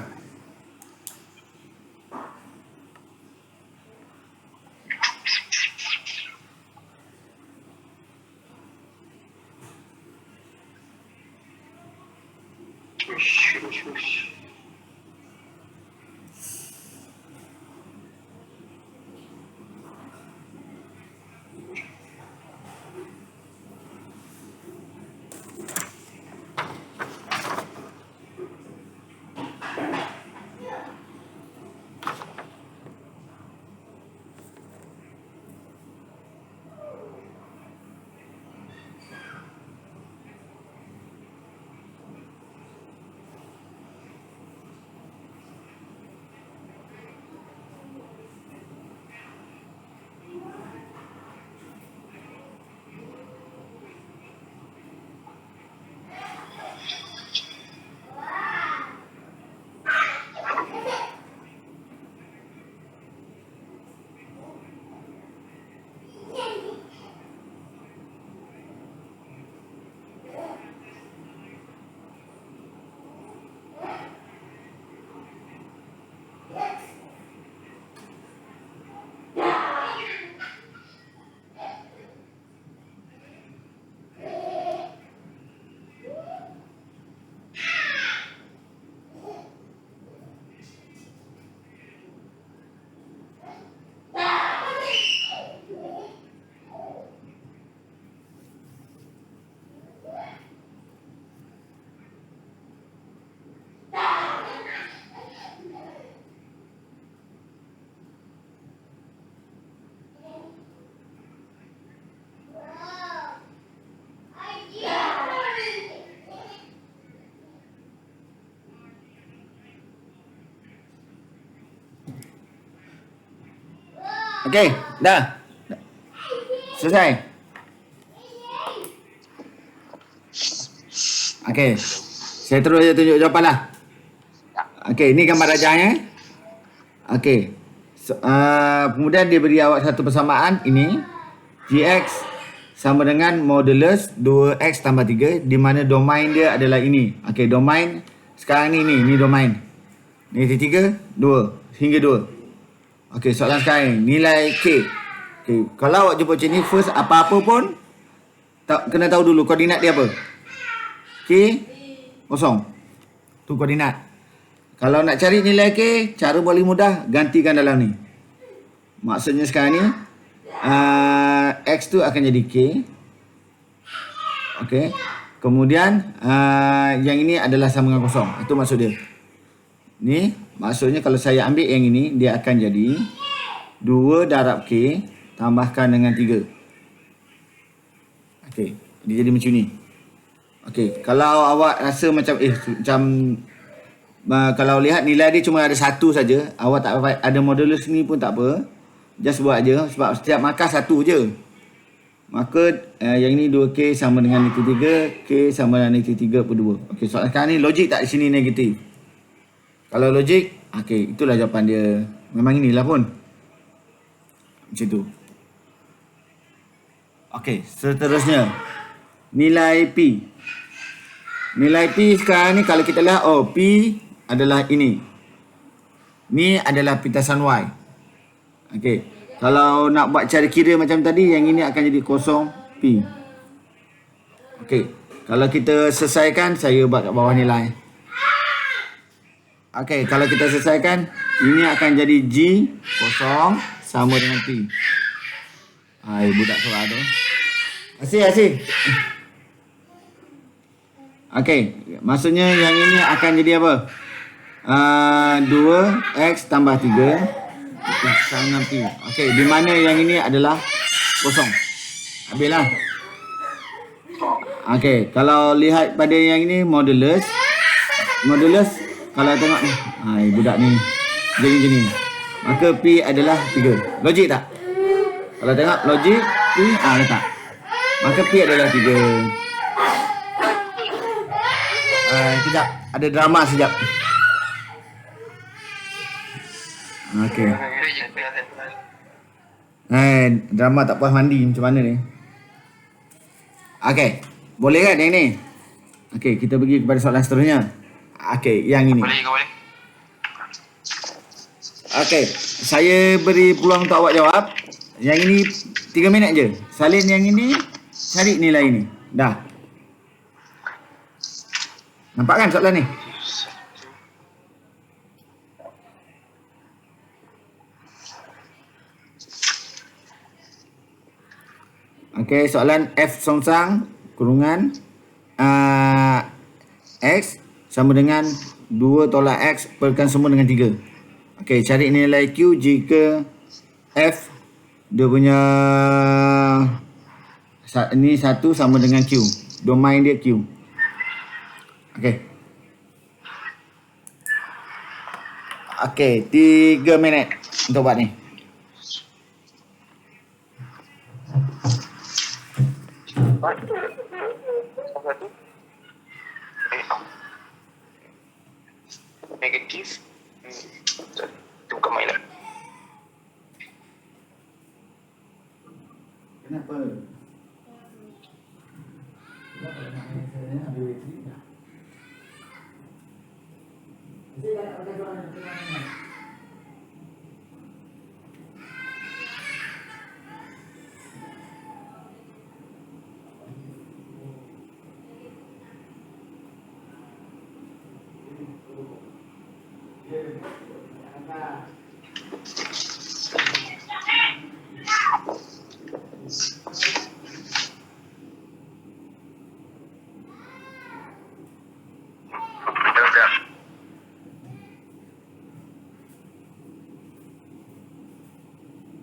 [SPEAKER 1] Okey, dah. Selesai. Okey. Saya terus je tunjuk jawapan lah. Okey, ni gambar rajahnya. Okey. Kemudian dia beri awak satu persamaan ini. Gx sama dengan modulus 2x tambah 3 di mana domain dia adalah ini. Okey, domain sekarang ni domain. -3 2 hingga 2. Okey, soalan sekarang ni, nilai k. Okey, kalau awak jumpa macam ni, first apa-apa pun kena tahu dulu koordinat dia apa. K kosong. Tu koordinat. Kalau nak cari nilai k, cara paling mudah gantikan dalam ni. Maksudnya sekarang ni x tu akan jadi k. Okey. Kemudian yang ini adalah sama dengan kosong. Itu maksud dia. Ni maksudnya kalau saya ambil yang ini, dia akan jadi 2 darab k tambahkan dengan 3. Okey, dia jadi macam ni. Okey, kalau awak rasa macam kalau lihat nilai dia cuma ada satu saja, awak tak ada modulus ni pun tak apa. Just buat je sebab setiap markah satu je. Maka yang ini 2k sama dengan niti 3, k sama dengan niti 3 per 2. Okey, soalan sekarang ni logik tak di sini negatif. Kalau logik, okey, itulah jawapan dia. Memang inilah pun. Macam tu. Okey, seterusnya. Nilai P. Nilai P sekarang ni kalau kita lihat, P adalah ini. Ni adalah pintasan Y. Okey. Kalau nak buat cara kira macam tadi, yang ini akan jadi kosong P. Okey. Kalau kita selesaikan, saya buat kat bawah nilai. Okey, kalau kita selesaikan, ini akan jadi G kosong sama dengan P. Hai, budak surat tu. Asyik. Okey, maksudnya yang ini akan jadi apa? 2x tambah 3 sama dengan P. Okey, di mana yang ini adalah kosong. Habislah. Okey, kalau lihat pada yang ini modulus kalau tengok ni, hai budak ni jadi macam ni. Maka P adalah 3. Logik tak? Kalau tengok logik P letak. Maka P adalah 3. Sekejap, ada drama sekejap. Okey. Drama tak puas mandi macam mana ni? Okey, boleh kan yang ni? Okey, kita pergi kepada soalan seterusnya. Okey, yang ini.
[SPEAKER 2] Boleh.
[SPEAKER 1] Okey, saya beri peluang untuk awak jawab. Yang ini 3 minit je. Salin yang ini, cari nilai ini. Dah. Nampak kan soalan ni? Okey, soalan F songsang kurungan X sama dengan 2 tolak X perkan semua dengan 3. Okey, cari nilai Q jika F dia punya ni 1 sama dengan Q. Domain dia Q. Okey. Okey, 3 minit untuk buat ni.
[SPEAKER 2] Negatif. Itu bukan mainan.
[SPEAKER 1] Kenapa?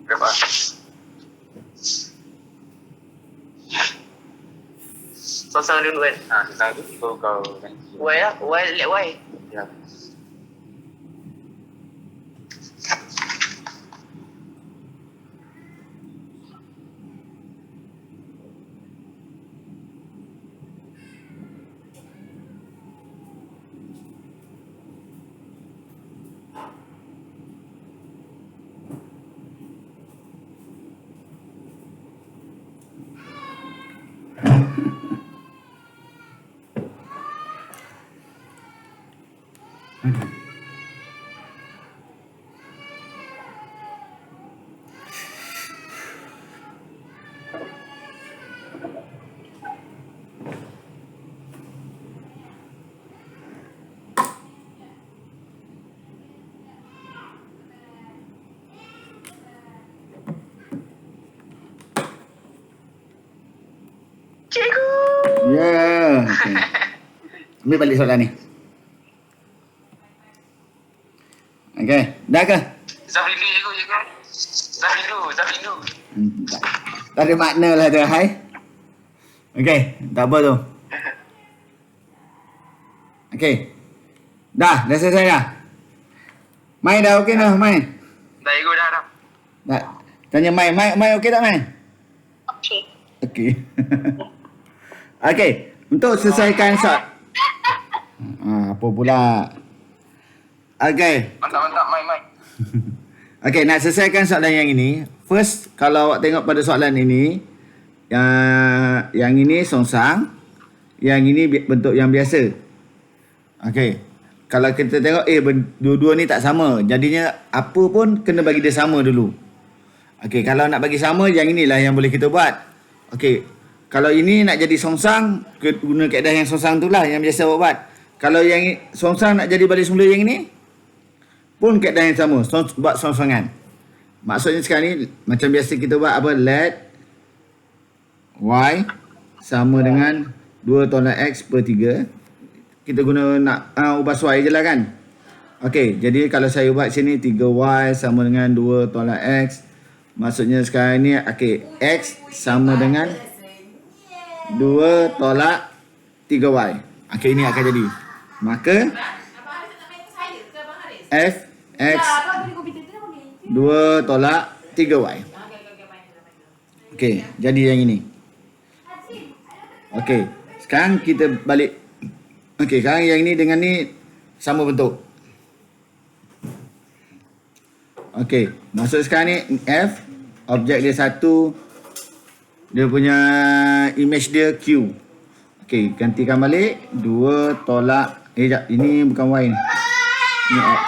[SPEAKER 2] Berapa? Sosang dulu kan?
[SPEAKER 4] Sosang tu baru kau ganti.
[SPEAKER 2] Y lah, let Y.
[SPEAKER 4] Ya.
[SPEAKER 2] Cikgu.
[SPEAKER 1] Ya. Okay. Ambil balik soalan ni. Okey, dah ke?
[SPEAKER 2] Zafrilu cikgu, cikgu. Zafrilu.
[SPEAKER 1] Tak, tak ada makna lah tu, hai. Okey, tak apa tu. Okey. Dah selesai dah. Mai dah okey dah, Mai.
[SPEAKER 2] Dah cikgu dah.
[SPEAKER 1] Tak. Tanya Mai okey tak Mai?
[SPEAKER 2] Okey.
[SPEAKER 1] Okey. Okey, untuk selesaikan soal. Apa pula? Okey.
[SPEAKER 2] Mantap, mai.
[SPEAKER 1] Okey, nak selesaikan soalan yang ini. First, kalau awak tengok pada soalan ini, yang ini songsang, yang ini bentuk yang biasa. Okey. Kalau kita tengok dua-dua ni tak sama. Jadinya apa pun kena bagi dia sama dulu. Okey, kalau nak bagi sama, yang inilah yang boleh kita buat. Okey. Kalau ini nak jadi songsang, guna kaedah yang songsang tu lah yang biasa awak buat. Kalau yang songsang nak jadi balik semula yang ini, pun kaedah yang sama. Buat songsangan. Maksudnya sekarang ni, macam biasa kita buat apa? Let Y sama dengan 2 tolak X per 3. Kita guna nak ubah Y je lah kan. Okey, jadi kalau saya buat sini 3Y sama dengan 2 tolak X. Maksudnya sekarang ni, okey, X sama dengan 2 tolak 3Y. Okey, ini akan jadi. Maka F X 2 tolak 3Y. Okey, jadi yang ini. Okey, sekarang kita balik. Okey, sekarang yang ini dengan ni sama bentuk. Okey, maksud sekarang ni F, objek dia 1, dia punya image dia Q. Okey, gantikan balik 2 tolak jap, ini bukan Y ni. Ni X.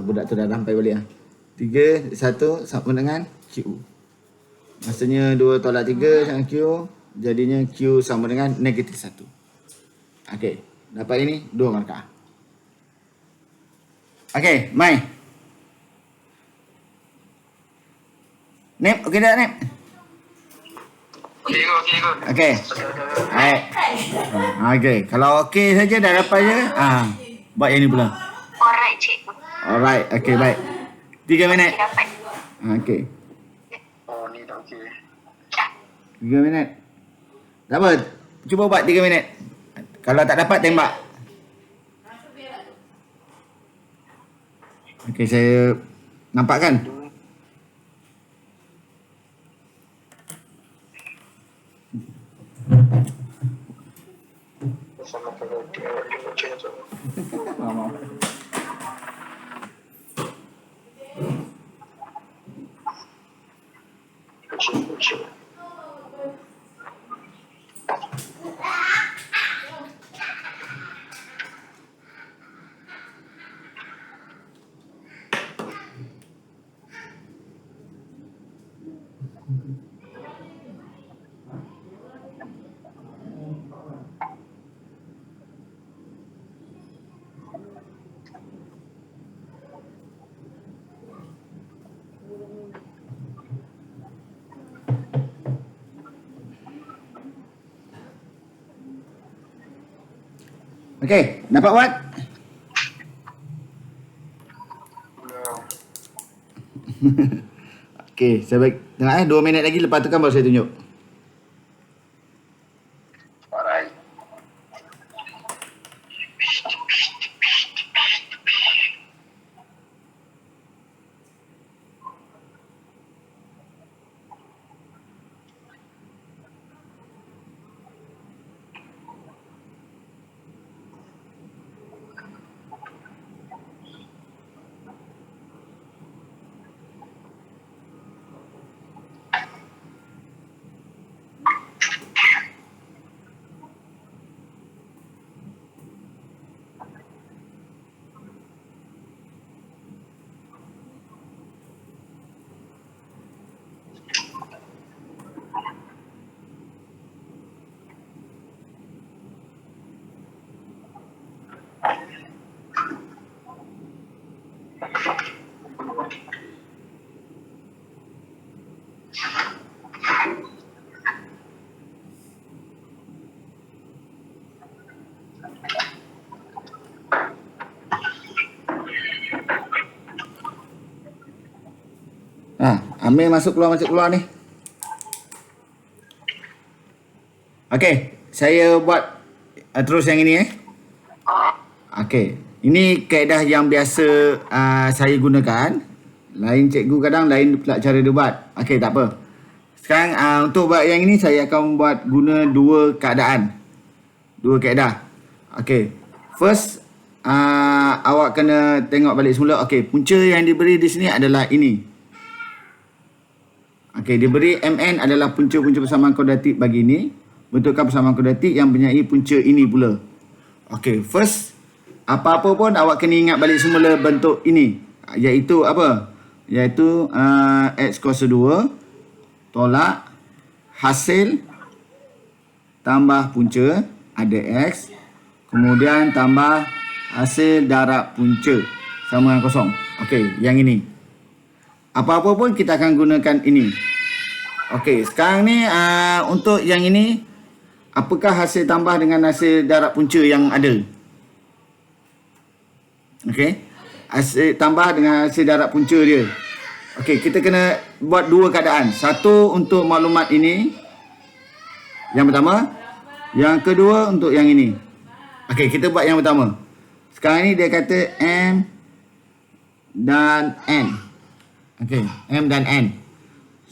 [SPEAKER 1] Budak tu dah sampai balik ah. 3 1 sama dengan Q. Maksudnya 2 tolak 3 sama Q, jadinya Q sama dengan negatif 1. Okey, dapat ini 2 markah. Okey, Mai. Nep, okey tak Nep?
[SPEAKER 2] Okey, cikgu.
[SPEAKER 1] Okey. Baik. Okey, kalau okey saja dah dapat je. Buat yang ni pula.
[SPEAKER 2] Alright, cikgu.
[SPEAKER 1] Alright, okey baik. 3 minit.
[SPEAKER 2] Dapat.
[SPEAKER 1] Okey.
[SPEAKER 4] Oh, ni tak okey.
[SPEAKER 1] 3 minit. Tak apa, cuba buat 3 minit. Kalau tak dapat tembak. Okey, saya nampak kan?
[SPEAKER 4] Sama kalau dia macam tu. Kecil.
[SPEAKER 1] Okey, dapat buat? Okey, saya bagi tengok 2 minit lagi, lepas tu kan baru saya tunjuk.
[SPEAKER 4] Alright.
[SPEAKER 1] Ambil masuk keluar ni. Okey, saya buat terus yang ini Okey, ini kaedah yang biasa saya gunakan. Lain cikgu kadang, lain pula cara dia buat. Okey, tak apa. Sekarang untuk buat yang ini saya akan buat guna dua keadaan. Dua kaedah. Okey. First awak kena tengok balik semula. Okey, punca yang diberi di sini adalah ini. Okey, diberi MN adalah punca-punca persamaan kuadratik bagi ini. Bentukan persamaan kuadratik yang mempunyai punca ini pula. Okey, first apa-apa pun awak kena ingat balik semula bentuk ini. Iaitu apa? Iaitu X kuasa 2 tolak hasil tambah punca ada X. Kemudian tambah hasil darab punca sama dengan kosong. Okey, yang ini. Apa-apa pun kita akan gunakan ini. Okey, sekarang ni untuk yang ini, apakah hasil tambah dengan hasil darab punca yang ada? Okey, hasil tambah dengan hasil darab punca dia. Okey, kita kena buat dua keadaan. Satu untuk maklumat ini. Yang pertama. Yang kedua untuk yang ini. Okey, kita buat yang pertama. Sekarang ni dia kata M dan N. Okey, M dan N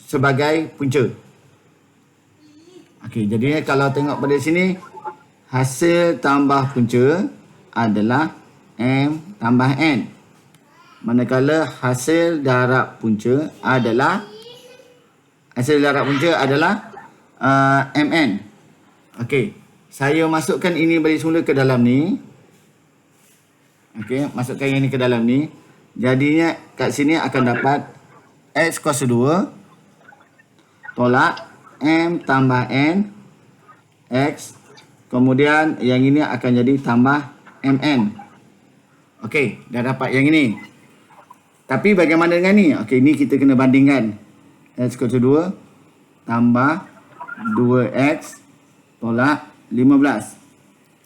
[SPEAKER 1] sebagai punca. Okey, jadi kalau tengok pada sini, hasil tambah punca adalah M tambah N. Manakala hasil darab punca adalah MN. Okey, saya masukkan ini balik semula ke dalam ni. Okey, masukkan ini ke dalam ni. Jadinya kat sini akan dapat X kuasa 2 tolak M tambah N X. Kemudian yang ini akan jadi tambah MN. Okey, dah dapat yang ini. Tapi bagaimana dengan ni? Okey, ni kita kena bandingkan. X kuasa 2 tambah 2X tolak 15.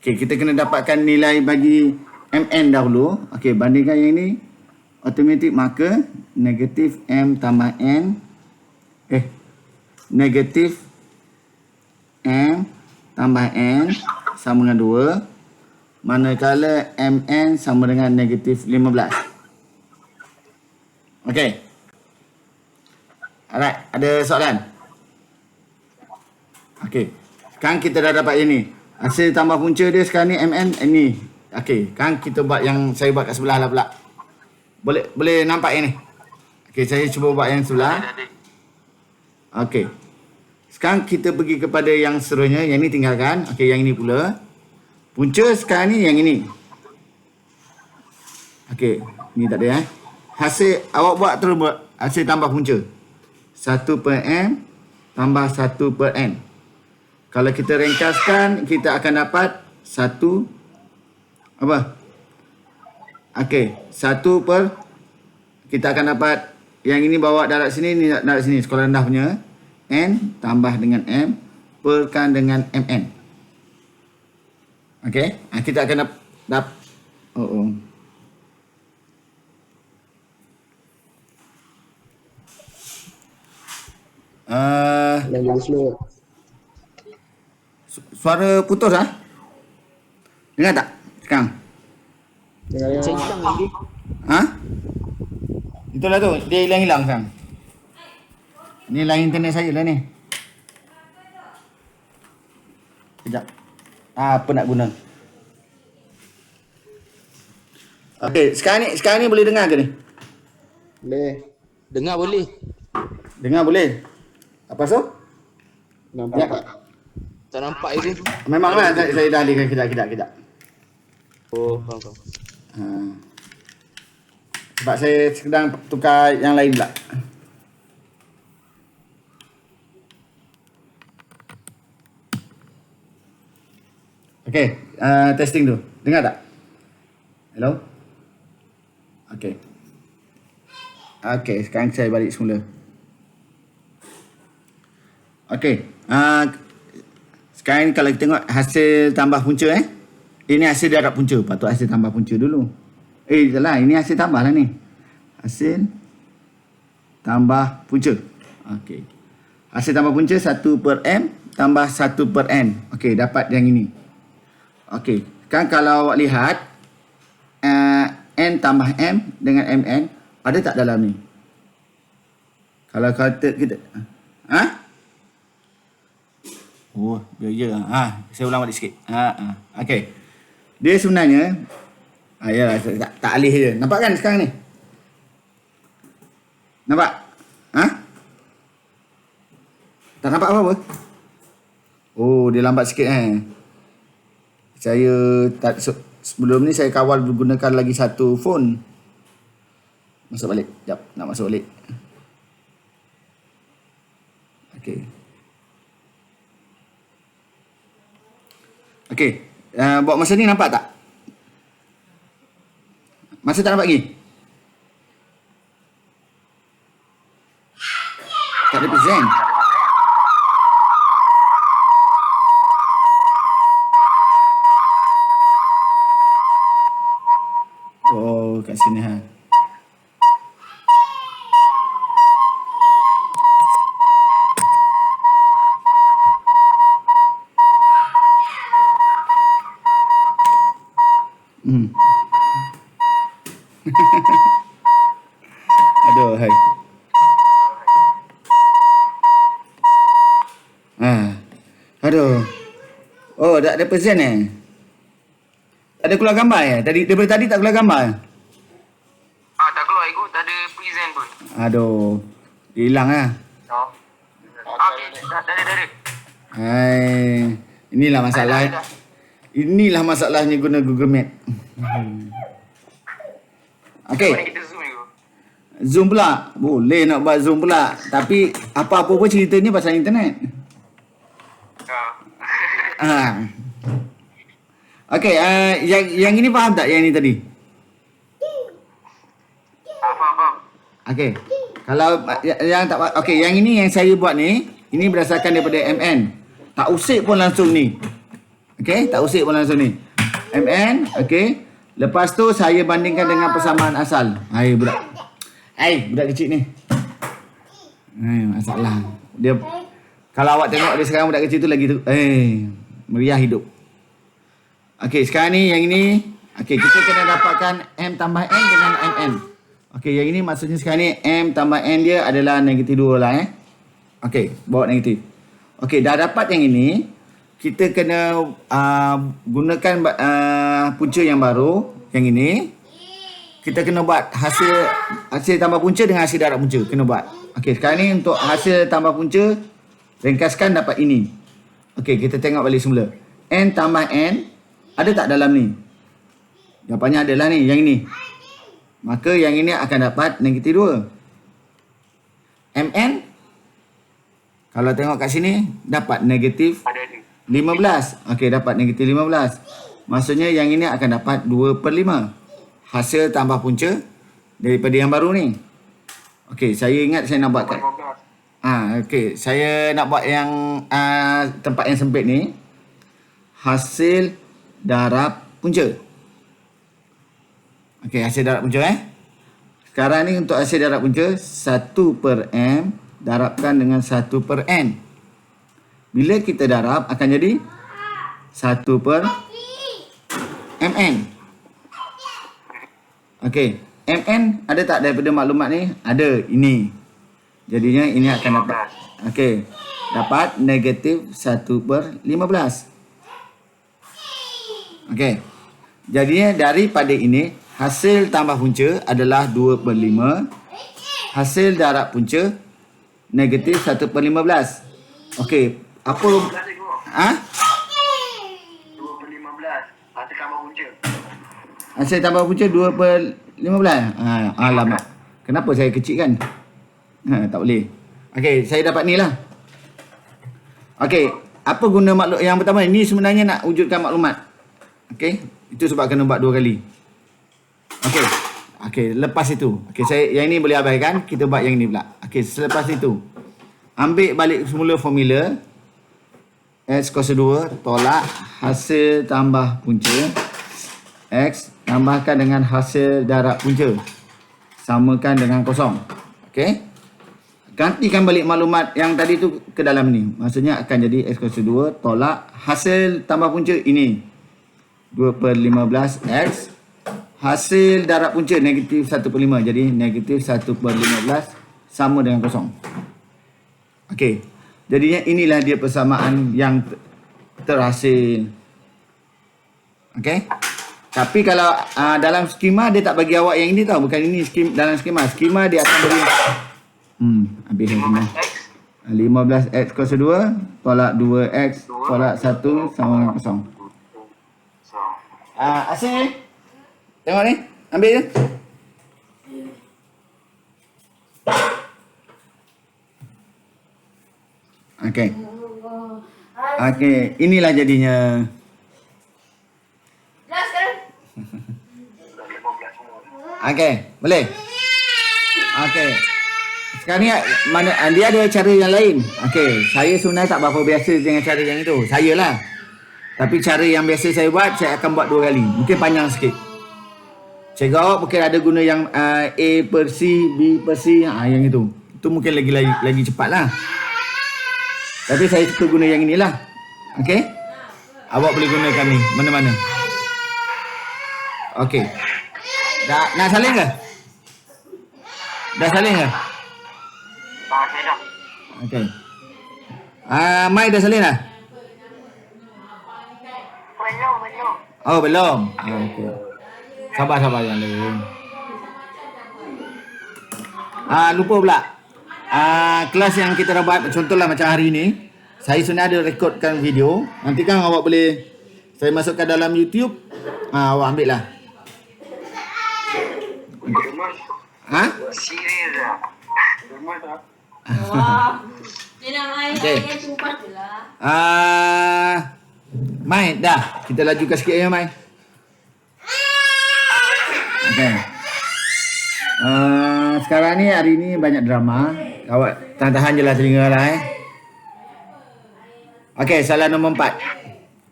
[SPEAKER 1] Okey, kita kena dapatkan nilai bagi MN dahulu. Okey, bandingkan yang ni. Automatik maka negatif M tambah N. Negatif M tambah N sama dengan 2. Manakala MN sama dengan negatif 15. Okey. Alright, ada soalan? Okey. Sekarang kita dah dapat ini. Hasil tambah punca dia sekarang ni MN ini. Okey, sekarang kita buat yang saya buat kat sebelah lah pula. Boleh nampak ini? Okey, saya cuba buat yang sebelah. Okey. Sekarang kita pergi kepada yang seterusnya. Yang ni tinggalkan. Okey, yang ini pula. Punca sekarang ni yang ini. Okey, ni tak ada hasil awak buat terus buat hasil tambah punca. 1 per M tambah 1 per N. Kalau kita ringkaskan, kita akan dapat 1 apa? Okey, 1 per kita akan dapat yang ini bawa darab sini, ni darab sini, sekolah rendah punya. N tambah dengan M perkan dengan MN. Okey, kita akan dapat
[SPEAKER 4] Yang slow.
[SPEAKER 1] Suara putus Dengar tak sekarang?
[SPEAKER 4] Dengar yang
[SPEAKER 1] Itulah tu, dia hilang-hilang sekarang. Ni line internet saya lah ni. Sekejap. Apa nak guna? Okey, sekarang ni boleh dengar ke ni?
[SPEAKER 4] boleh.
[SPEAKER 5] Dengar boleh.
[SPEAKER 1] Dengar boleh. Apa tu?
[SPEAKER 4] Nampak
[SPEAKER 1] Ya.
[SPEAKER 4] tak?
[SPEAKER 5] Tak nampak itu.
[SPEAKER 1] Memanglah saya dah alihkan kejap.
[SPEAKER 5] Oh, faham.
[SPEAKER 1] Sebab saya sedang tukar yang lain pula. Okey, testing tu. Dengar tak? Hello? Okey. Okey, sekarang saya balik semula. Okey. Sekarang kalau kita tengok hasil tambah punca ini hasil darab punca. Patut hasil tambah punca dulu. Salah, ini hasil tambah lah ni. Hasil tambah punca. Okey. Hasil tambah punca 1 per M tambah 1 per N. Okey, dapat yang ini. Okey. Kan kalau awak lihat N tambah M dengan MN ada tak dalam ni? Kalau kata kita Oh, biar saya ulang balik sikit. Okey. Dia sebenarnya yalah, tak alih je. Nampak kan sekarang ni? Nampak? Tak nampak apa-apa? Oh, dia lambat sikit Saya tak sebelum ni saya kawal gunakan lagi satu phone. Masuk balik. Jap, nak masuk balik. Okey. Okey. Buat masa ni nampak tak? Masa tak nampak lagi? Tak ada present. Oh, kat sini Aduh, hai. Aduh. Oh, tak ada present Tak ada keluar gambar Daripada tadi tak keluar gambar
[SPEAKER 2] Tak keluar Igu, tak ada present pun.
[SPEAKER 1] Aduh. Hilang
[SPEAKER 2] Okay, dah ada.
[SPEAKER 1] Hai. Inilah masalah. Inilah masalahnya guna Google Map. Okey.
[SPEAKER 2] Mari kita zoom Igu.
[SPEAKER 1] Zoom pula. Boleh nak buat zoom pula. Tapi apa-apa pun ceritanya pasal internet. Okey, yang ini faham tak yang ini tadi?
[SPEAKER 2] Faham.
[SPEAKER 1] Okey. Kalau yang tak okey, yang ini yang saya buat ni, ini berdasarkan daripada MN. Tak usik pun langsung ni. Okey, tak usik pun langsung ni. MN, okey. Lepas tu saya bandingkan dengan persamaan asal. Budak kecil ni. Masalah. Dia kalau awak tengok dia sekarang budak kecil tu lagi tu. Meriah hidup. Okey, sekarang ni yang ini, okey, kita kena dapatkan M tambah N dengan MN. Okey, yang ini maksudnya sekarang ni M tambah N dia adalah negatif 2 lah Okey, bawa negatif. Okey, dah dapat yang ini, kita kena gunakan punca yang baru, yang ini. Kita kena buat hasil tambah punca dengan hasil darab punca, kena buat. Okey, sekarang ni untuk hasil tambah punca, ringkaskan dapat ini. Okey, kita tengok balik semula. N tambah N ada tak dalam ni? Jawapannya adalah ni, yang ini. Maka yang ini akan dapat negatif 2. MN, kalau tengok kat sini, dapat negatif 15. Okey, dapat negatif 15. Maksudnya yang ini akan dapat 2 per 5. Hasil tambah punca daripada yang baru ni. Okey, saya ingat saya nak buat kat okey, saya nak buat yang tempat yang sempit ni. Hasil darab punca. Okey, hasil darab punca Sekarang ni untuk hasil darab punca 1 per M darabkan dengan 1 per N. Bila kita darab akan jadi 1 per MN. Okey, MN ada tak daripada maklumat ni? Ada, ini. Jadinya ini akan dapat. Okey, dapat negatif 1 per 15. Okey. Jadinya daripada ini hasil tambah punca adalah 2 per 5. Hasil darab punca negatif 1 per 15. Okey, apa
[SPEAKER 2] 2 per 15. Hasil tambah punca.
[SPEAKER 1] Hasil tambah punca 2 per 15. Alamak. Kenapa saya kecil kan? Tak boleh. Okey, saya dapat ni lah. Okey, apa guna maklum yang pertama? Ini sebenarnya nak wujudkan maklumat. Okey, itu sebab kena buat 2 kali. Okey, lepas itu. Okey, saya yang ini boleh abaikan, kita buat yang ini pula. Okey, selepas itu ambil balik semula formula X kuasa 2 tolak hasil tambah punca X tambahkan dengan hasil darab punca, samakan dengan kosong. Okey, gantikan balik maklumat yang tadi tu ke dalam ni. Maksudnya akan jadi X kuasa 2 tolak hasil tambah punca ini 2/15 X, hasil darab punca negatif 1/5, jadi negatif 1/15 sama dengan kosong. Okey, jadinya inilah dia persamaan yang terhasil. Okey, tapi kalau dalam skema dia tak bagi awak yang ini tau, bukan ini dalam skema dia akan beri habis yang kena 15x kuasa 2 tolak 2x tolak 1 sama dengan kosong. Asyik tengok ni, ambil je. Okey. Okey, inilah jadinya.
[SPEAKER 3] Dah sekarang.
[SPEAKER 1] Okey, boleh. Okey. Sekarang ni mana dia ada cara yang lain. Okey, saya sebenarnya tak berapa biasa dengan cara yang itu. Saya lah. Tapi cara yang biasa saya buat, saya akan buat 2 kali. Mungkin panjang sikit. Cikgu awak mungkin ada guna yang A per C, B per C, yang itu. Itu mungkin lagi cepat lah. Tapi saya suka guna yang inilah. Okey? Awak boleh gunakan ni, mana-mana. Okey. Nak salin ke? Dah salin ke?
[SPEAKER 2] Saya dah.
[SPEAKER 1] Okey. Mai dah salin dah?
[SPEAKER 2] Belum.
[SPEAKER 1] Oh, belum. Okey. Sabar yang lain. Lupa pula. Kelas yang kita dapat, contohlah macam hari ni, saya sebenarnya ada rekodkan video. Nanti kan awak boleh saya masukkan dalam YouTube. Awak ambil lah. Ha?
[SPEAKER 2] Serius lah.
[SPEAKER 3] Wah. Dia nak main
[SPEAKER 1] Okey.
[SPEAKER 3] ayat tumpah je lah.
[SPEAKER 1] Mai, dah. Kita lajukan sikit ya, Mai. Okey. Sekarang ni, hari ni banyak drama. Awak tahan-tahan je lah telinga lah Okey, soalan nombor 4.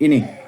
[SPEAKER 1] Ini.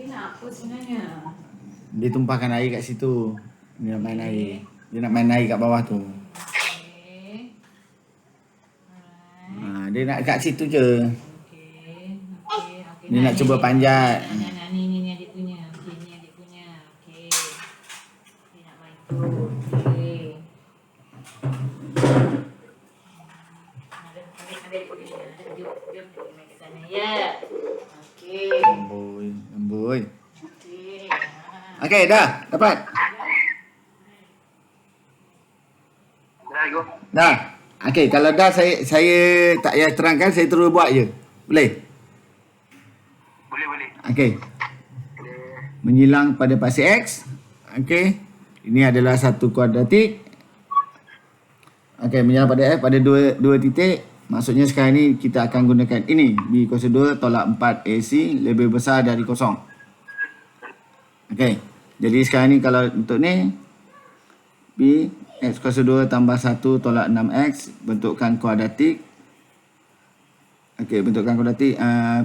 [SPEAKER 3] Dia nak apa sebenarnya?
[SPEAKER 1] Dia tumpahkan air kat situ. Dia nak main air. Dia nak main air kat bawah tu.
[SPEAKER 3] Okey. Alright.
[SPEAKER 1] Dia nak kat situ je.
[SPEAKER 3] Okey.
[SPEAKER 1] Dia nak cuba panjat.
[SPEAKER 3] Ni adik punya. Okey, ni adik punya. Okey. Dia nak main tu. Okey. Ada punya. Jom main ke sana. Ya. Okey.
[SPEAKER 1] Amboi.
[SPEAKER 3] Okey.
[SPEAKER 1] Okey, dah. Dapat?
[SPEAKER 2] Dah, go.
[SPEAKER 1] Dah. Okey, kalau dah saya tak payah terangkan, saya terus buat je. Boleh?
[SPEAKER 2] Boleh.
[SPEAKER 1] Okey. Menyilang pada pasir X. Okey. Ini adalah satu kuadratik. Okey, menyilang pada X pada dua titik. Maksudnya sekarang ni kita akan gunakan ini. B kuasa 2 tolak 4 AC lebih besar dari kosong. Okey. Jadi sekarang ni kalau untuk ni B X kuasa 2 tambah 1 tolak 6X bentukkan kuadratik. Okey, bentukkan kuadratik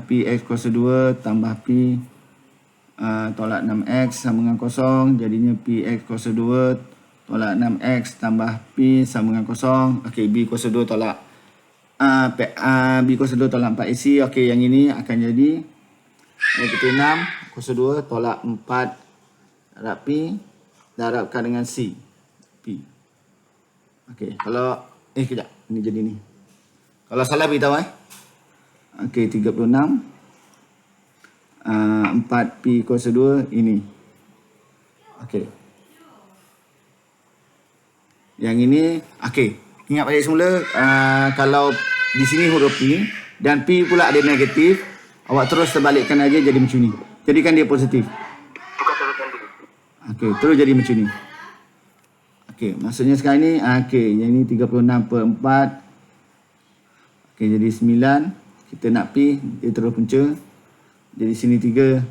[SPEAKER 1] P X kuasa 2 tambah P tolak 6X sama dengan kosong. Jadinya P X kuasa 2 tolak 6X tambah P sama dengan kosong. Okey, B kuasa 2 tolak B kuasa 2 tolak 4 AC. Okey, yang ini akan jadi negatif 6 kuasa 2 tolak 4 darab P darabkan dengan C. P. Okey, kalau kejap. Ini jadi ni. Kalau salah beritahu Okey, 36 4P kuasa 2 ini. Okey. Yang ini, okey. Ingat balik semula, kalau di sini huruf P dan P pula ada negatif, awak terus terbalikkan aja jadi macam ni. Jadikan dia positif.
[SPEAKER 2] Tukar teruskan dulu.
[SPEAKER 1] Okey, terus jadi macam ni. Okey, maksudnya sekarang ni, okey, yang ni 36 per 4. Okey, jadi 9. Kita nak P, dia terus punca. Jadi sini 3,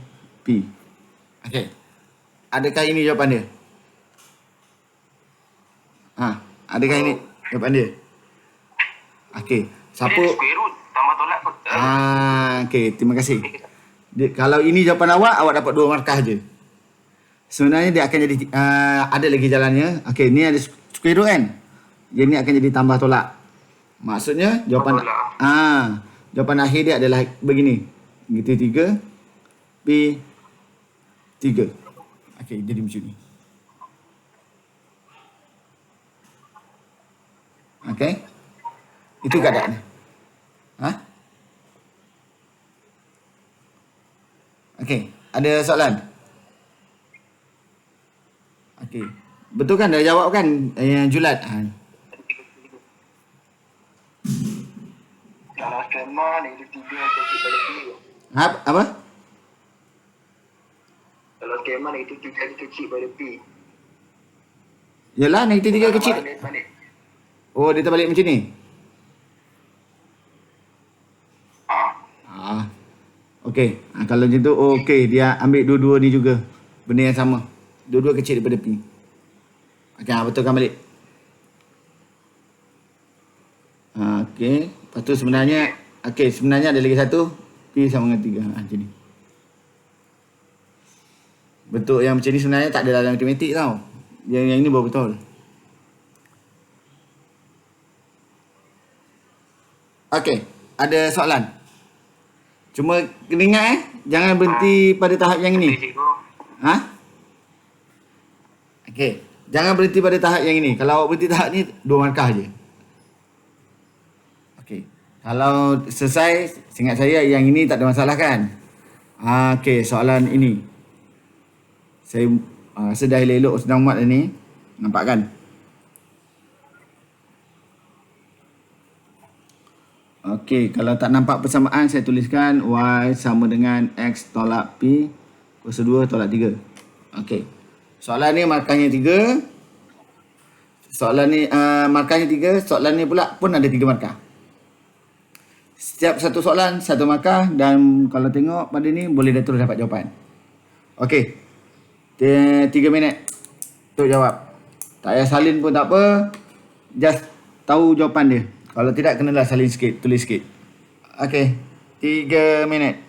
[SPEAKER 1] P. Okey. Adakah ini jawapan dia? Adakah ini jawapan dia? Okey. Siapa?
[SPEAKER 2] Dia square root tambah tolak.
[SPEAKER 1] Okey, terima kasih. Kalau ini jawapan awak dapat 2 markah je. Sebenarnya dia akan jadi ada lagi jalannya. Okey, ni ada square root kan? Yang ni akan jadi tambah tolak. Maksudnya jawapan jawapan akhir dia adalah begini. Negatif 3 P 3. Okey, jadi macam ni. Okey. Itu keadaannya. Okey, ada soalan? Okey. Betul kan dah jawab kan Julat?
[SPEAKER 2] Kalau skema negatif 3 kecil pada P.
[SPEAKER 1] Apa?
[SPEAKER 2] Kalau skema negatif 3 kecil pada P.
[SPEAKER 1] Yalah, negatif 3 kecil.
[SPEAKER 2] Balik.
[SPEAKER 1] Oh, dia terbalik macam ni? Okey. Kalau macam tu, okey. Dia ambil dua-dua ni juga. Benda yang sama. Dua-dua kecil daripada P. Okey, betulkan balik. Okey. Lepas tu sebenarnya, sebenarnya ada lagi satu. P sama dengan 3. Macam ni. Bentuk yang macam ni sebenarnya tak ada dalam matematik tau. Yang ini baru betul. Okey, ada soalan? Cuma kena ingat jangan berhenti pada tahap yang ini. Okey, jangan berhenti pada tahap yang ini. Kalau awak berhenti tahap ni 2 markah je. Okey. Kalau selesai, seingat saya yang ini tak ada masalah kan? Okey, soalan ini. Saya rasa dah elok sedang muat dah ni. Nampak kan? Okey, kalau tak nampak persamaan saya tuliskan Y sama dengan X tolak P kuasa 2 tolak 3. Okey. Soalan ni markahnya 3. Soalan ni markahnya 3, soalan ni pula pun ada 3 markah. Setiap satu soalan 1 markah dan kalau tengok pada ni boleh dah terus dapat jawapan. Okey. 3 minit untuk jawab. Tak payah salin pun tak apa. Just tahu jawapan dia. Kalau tidak, kenalah salin sikit, tulis sikit. Okey, 3 minit.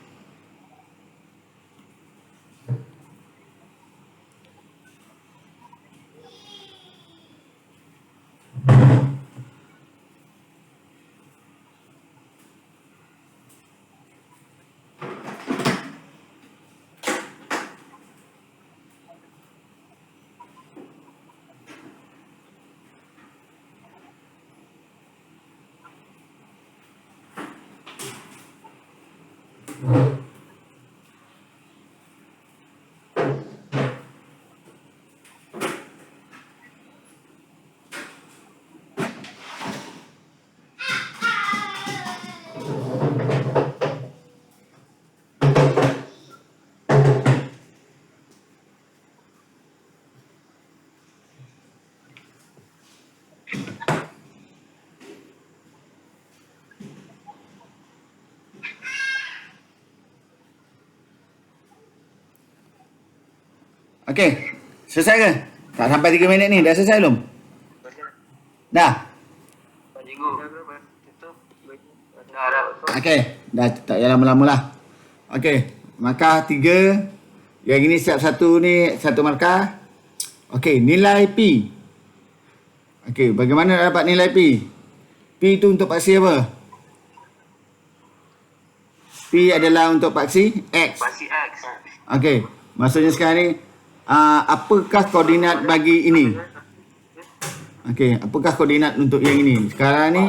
[SPEAKER 1] Okey, selesai ke? Tak sampai 3 minit ni, dah selesai belum? Dah?
[SPEAKER 2] Cikgu. Dah harap.
[SPEAKER 1] Okey, dah tak payah lama-lama lah. Okey, markah 3. Yang ini setiap satu ni 1 markah. Okey, nilai P. Okey, bagaimana nak dapat nilai P? P tu untuk paksi apa? P adalah untuk paksi X.
[SPEAKER 2] Paksi X.
[SPEAKER 1] Okey, maksudnya sekarang ni apakah koordinat bagi ini? Okey, apakah koordinat untuk yang ini? Sekarang ni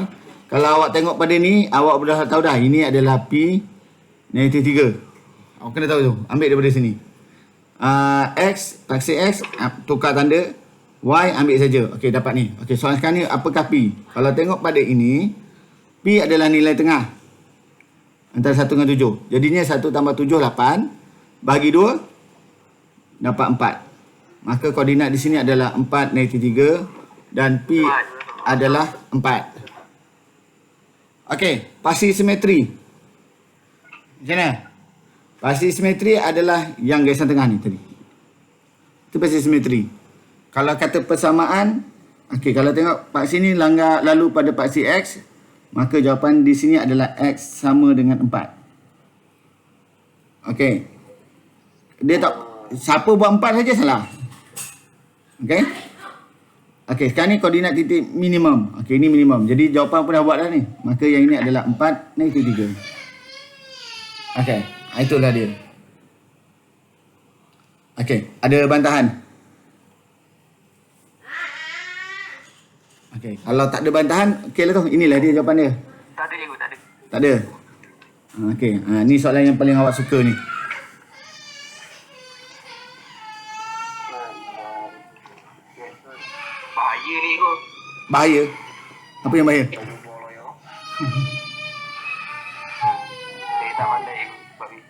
[SPEAKER 1] kalau awak tengok pada ni, awak dah tahu dah ini adalah P negatif 3. Awak kena tahu tu. Ambil daripada sini. X, paksi X, tukar tanda. Y ambil saja. Okey, dapat ni. Okey, soalan sekarang ni apakah P? Kalau tengok pada ini, P adalah nilai tengah antara 1 dengan 7. Jadinya 1 tambah 7, 8. Bagi 2, dapat 4. Maka koordinat di sini adalah 4 negatif 3 dan P adalah 4. Okey, pasti simetri. Macam mana? Pasti simetri adalah yang garisan tengah ni tadi. Itu pasti simetri. Kalau kata persamaan, okey, kalau tengok paksi ni lalu pada paksi X, maka jawapan di sini adalah X sama dengan 4. Okey. Dia tak, siapa buat 4 saja salah. Okey. Okey, sekarang ni koordinat titik minimum. Okey, ini minimum. Jadi jawapan pun dah buat dah ni. Maka yang ini adalah 4 negatif 3. Okey, itulah dia. Okey, ada bantahan? Okey, kalau tak ada bantahan, okeylah tu. Inilah dia jawapan dia.
[SPEAKER 2] Tak ada cikgu, tak ada.
[SPEAKER 1] Tak ada? Okey, ni soalan yang paling awak suka ni.
[SPEAKER 2] Bahaya ni cikgu.
[SPEAKER 1] Bahaya? Apa yang bahaya?
[SPEAKER 2] Saya tak pandai cikgu. Sebab ni.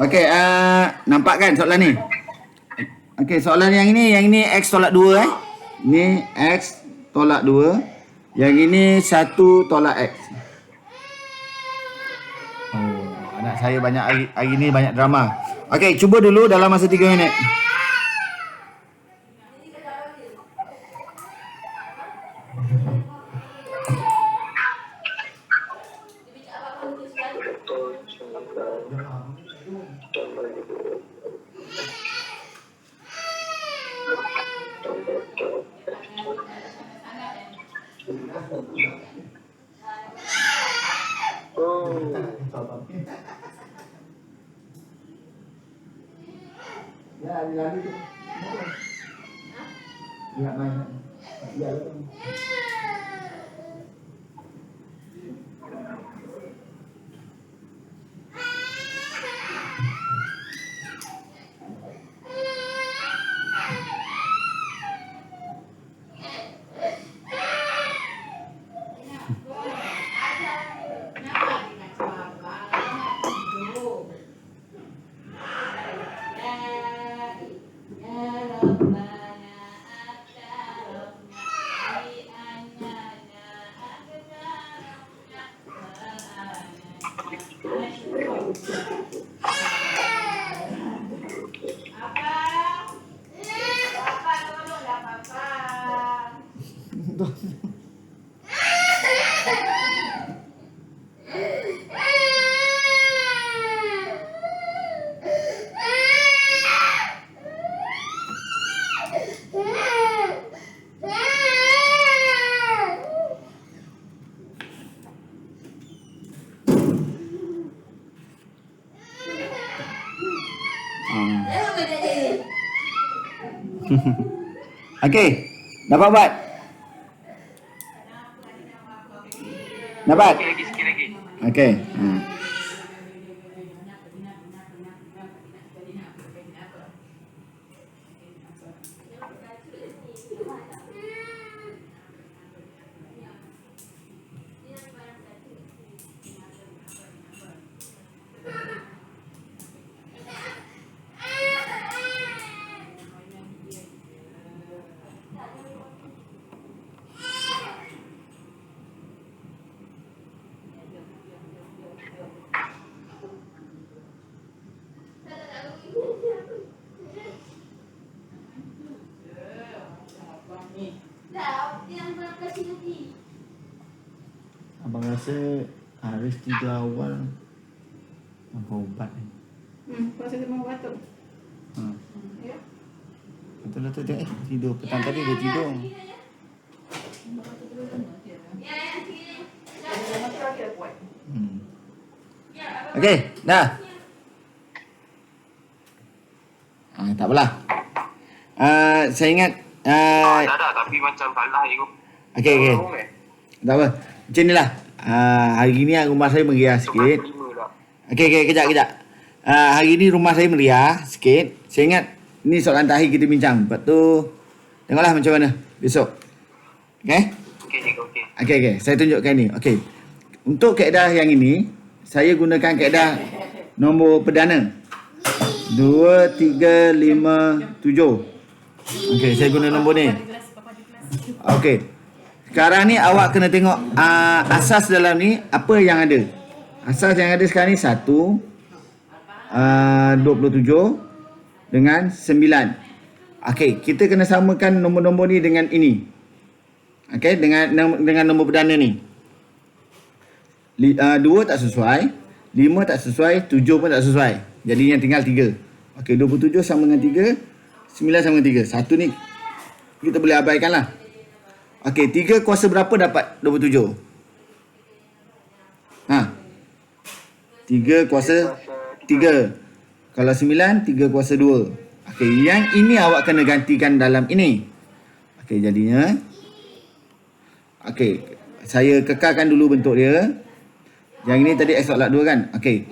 [SPEAKER 1] Okey, nampak kan soalan ni? Okey, soalan yang ini X tolak 2 Ni X tolak 2. Yang ini 1 tolak X. Oh, anak saya banyak hari ni banyak drama. Okey, cuba dulu dalam masa 3 minit. Ya, lagi tu. Ya, main. Ya, Okey, dapat buat? Dapat?
[SPEAKER 2] Sikit lagi.
[SPEAKER 1] Okey. Abang rasa Haris tidur awal apa ubat ni?
[SPEAKER 3] Puasa dia mau batuk. Ya.
[SPEAKER 1] Betul-betul dia tidur petang tadi dia tidur.
[SPEAKER 3] Ada macam lagi kuat.
[SPEAKER 1] Okey, dah. Tak apalah. Saya ingat
[SPEAKER 2] Dah, tapi macam salah you.
[SPEAKER 1] okey. Tak apa. Macam ni lah. Hari ni rumah saya meriah sikit. Okey, kejap. Hari ni rumah saya meriah sikit. Saya ingat ni soalan terakhir kita bincang. Lepas tu tengoklah macam mana besok. Okey? Okey. Saya tunjukkan ni. Okey. Untuk kaedah yang ini, saya gunakan kaedah nombor perdana. 2, 3, 5, 7. Okey, saya guna nombor ni. Okey. Sekarang ni awak kena tengok asas dalam ni apa yang ada. Asas yang ada sekarang ni 1, 27 dengan 9. Okey, kita kena samakan nombor-nombor ni dengan ini. Okey, dengan nombor perdana ni. 2 tak sesuai, 5 tak sesuai, 7 pun tak sesuai. Jadinya tinggal 3. Okey, 27 sama dengan 3, 9 sama dengan 3. Satu ni kita boleh abaikan lah. Okey, 3 kuasa berapa dapat 27? 3 kuasa 3. Kalau 9, 3 kuasa 2. Okey, yang ini awak kena gantikan dalam ini. Okey, jadinya okey, saya kekalkan dulu bentuk dia. Yang ini tadi X tolak 2 kan? Okey.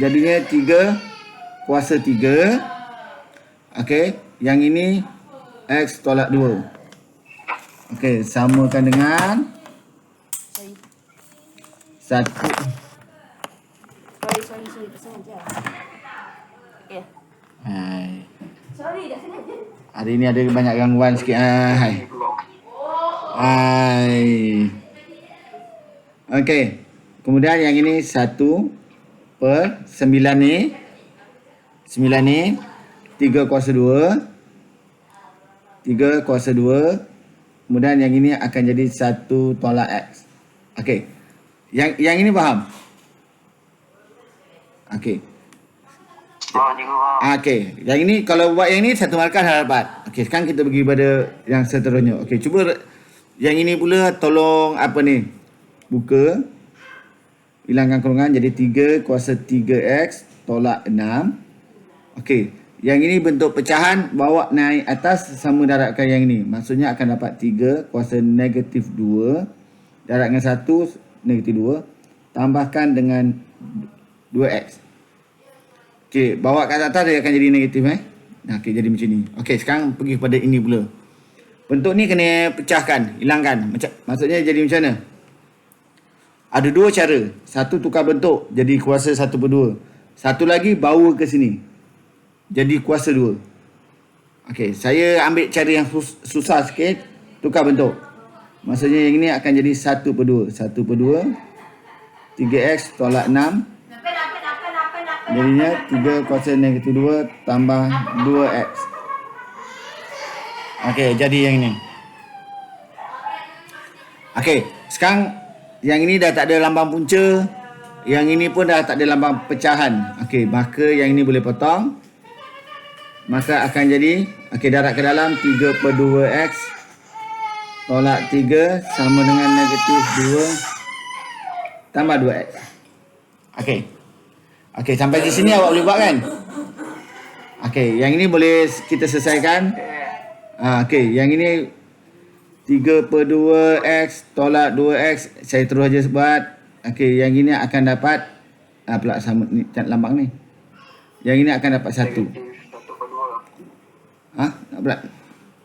[SPEAKER 1] Jadinya 3 kuasa 3. Okey, yang ini X tolak 2. Okey, samakan dengan 1.
[SPEAKER 6] Sorry, sengaja. Ya.
[SPEAKER 1] Hai.
[SPEAKER 6] Sorry, dah sengaja.
[SPEAKER 1] Hari ni ada banyak gangguan sikit. Hai. Okey. Kemudian yang ini 1/9 ni. 9 ni 3 kuasa 2. 3 kuasa 2. Kemudian yang ini akan jadi 1 tolak X. Okey. Yang ini faham? Okey. Okey. Yang ini kalau buat yang ini satu markah dah dapat. Okey, sekarang kita pergi pada yang seterusnya. Okey, cuba yang ini pula tolong apa ni? Buka. Hilangkan kurungan jadi 3 kuasa 3X tolak 6. Okey. Yang ini bentuk pecahan, bawa naik atas sama darabkan yang ini. Maksudnya akan dapat 3 kuasa negatif 2. Darab dengan 1, negatif 2. Tambahkan dengan 2X. Okey, bawa kat atas dia akan jadi negatif okey, jadi macam ni. Okey, sekarang pergi kepada ini pula. Bentuk ni kena pecahkan, hilangkan. Maksudnya jadi macam mana? Ada dua cara. Satu tukar bentuk jadi kuasa 1/2. Satu lagi bawa ke sini. Jadi kuasa 2. Okey, saya ambil cara yang susah sikit, tukar bentuk. Maksudnya yang ini akan jadi 1/2. 1/2 3X tolak 6. Jadinya 3 kuasa negatif 2 tambah 2X. Okey, jadi yang ini. Okey, sekarang yang ini dah tak ada lambang punca. Yang ini pun dah tak ada lambang pecahan. Okey, maka yang ini boleh potong. Maka akan jadi, okey, darab ke dalam 3/2X tolak 3 sama dengan negatif 2 tambah 2X. Okey. Okey, sampai di sini awak boleh buat kan? Okey, yang ini boleh kita selesaikan. Okey, yang ini 3/2X tolak 2X. Saya terus aja buat. Okey, yang ini akan dapat pula sama ni lambang ni. Yang ini akan dapat 1. Tak pula.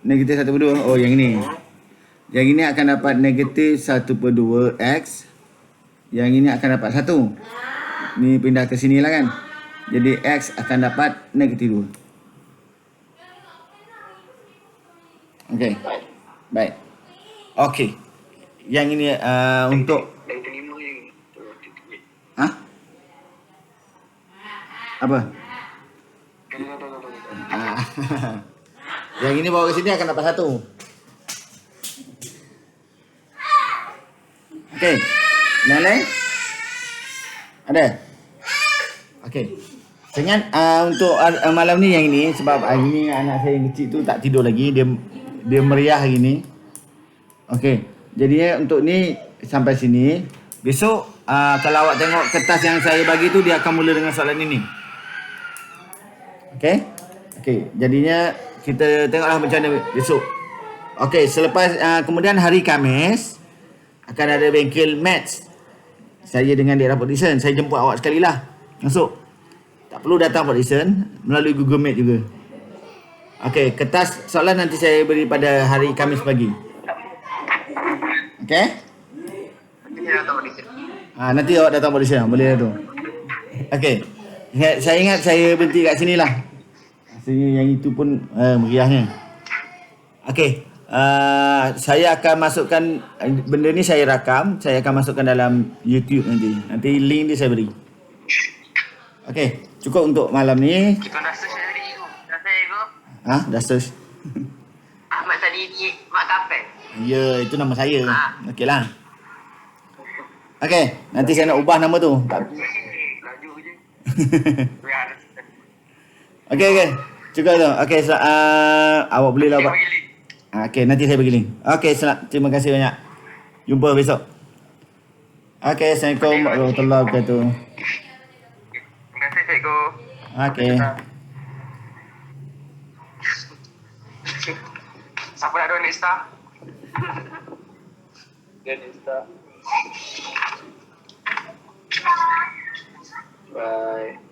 [SPEAKER 1] Negatif 1/2. Oh, yang ini. Yang ini akan dapat negatif 1/2X. Yang ini akan dapat 1. Ni pindah ke sini lah kan. Jadi X akan dapat negatif 2. Okey. Baik. Okey. Yang ini untuk apa? Yang ini bawa ke sini akan dapat 1. Okey. Yang lain? Ada? Okey. Saya ingat untuk malam ni yang ini, sebab hari ni anak saya yang kecil tu tak tidur lagi. Dia meriah hari ni. Okey. Jadi untuk ni sampai sini. Besok kalau awak tengok kertas yang saya bagi tu, dia akan mula dengan soalan ini. Okey? Okey, jadinya kita tengoklah macam mana besok. Okey, selepas kemudian hari Khamis akan ada bengkel Maths. Saya dengan Dek Rapat Dixon, saya jemput awak sekali lah. Masuk. Tak perlu datang Pak Dixon, melalui Google Meet juga. Okey, kertas soalan nanti saya beri pada hari Khamis pagi. Okey?
[SPEAKER 2] Nanti saya datang di sini.
[SPEAKER 1] Nanti awak datang Pak Dixon, boleh lah tu. Okey. Saya ingat saya berhenti kat sini lah. Rasanya yang itu pun meriahnya. Okey. Saya akan masukkan benda ni, saya rakam, saya akan masukkan dalam YouTube nanti. Nanti link dia saya beri. Okey, cukup untuk malam ni.
[SPEAKER 2] Kita dah search tadi tu. Dah saya tu.
[SPEAKER 1] Dah search.
[SPEAKER 2] Ahmad Sadidi Mak Kapel.
[SPEAKER 1] Ya, itu nama saya. Okeylah. Okey, nanti saya nak ubah nama tu.
[SPEAKER 2] Laju je.
[SPEAKER 1] Okey. Cukup tu. Okey, awak boleh lah, Pak. Okey, nanti saya bagi link. Okey, terima kasih banyak. Jumpa besok. Okey, Assalamualaikum warahmatullahi wabarakatuh.
[SPEAKER 2] Terima kasih, Cikgu.
[SPEAKER 1] Okey.
[SPEAKER 2] Siapa nak donate star? Donate star. Bye.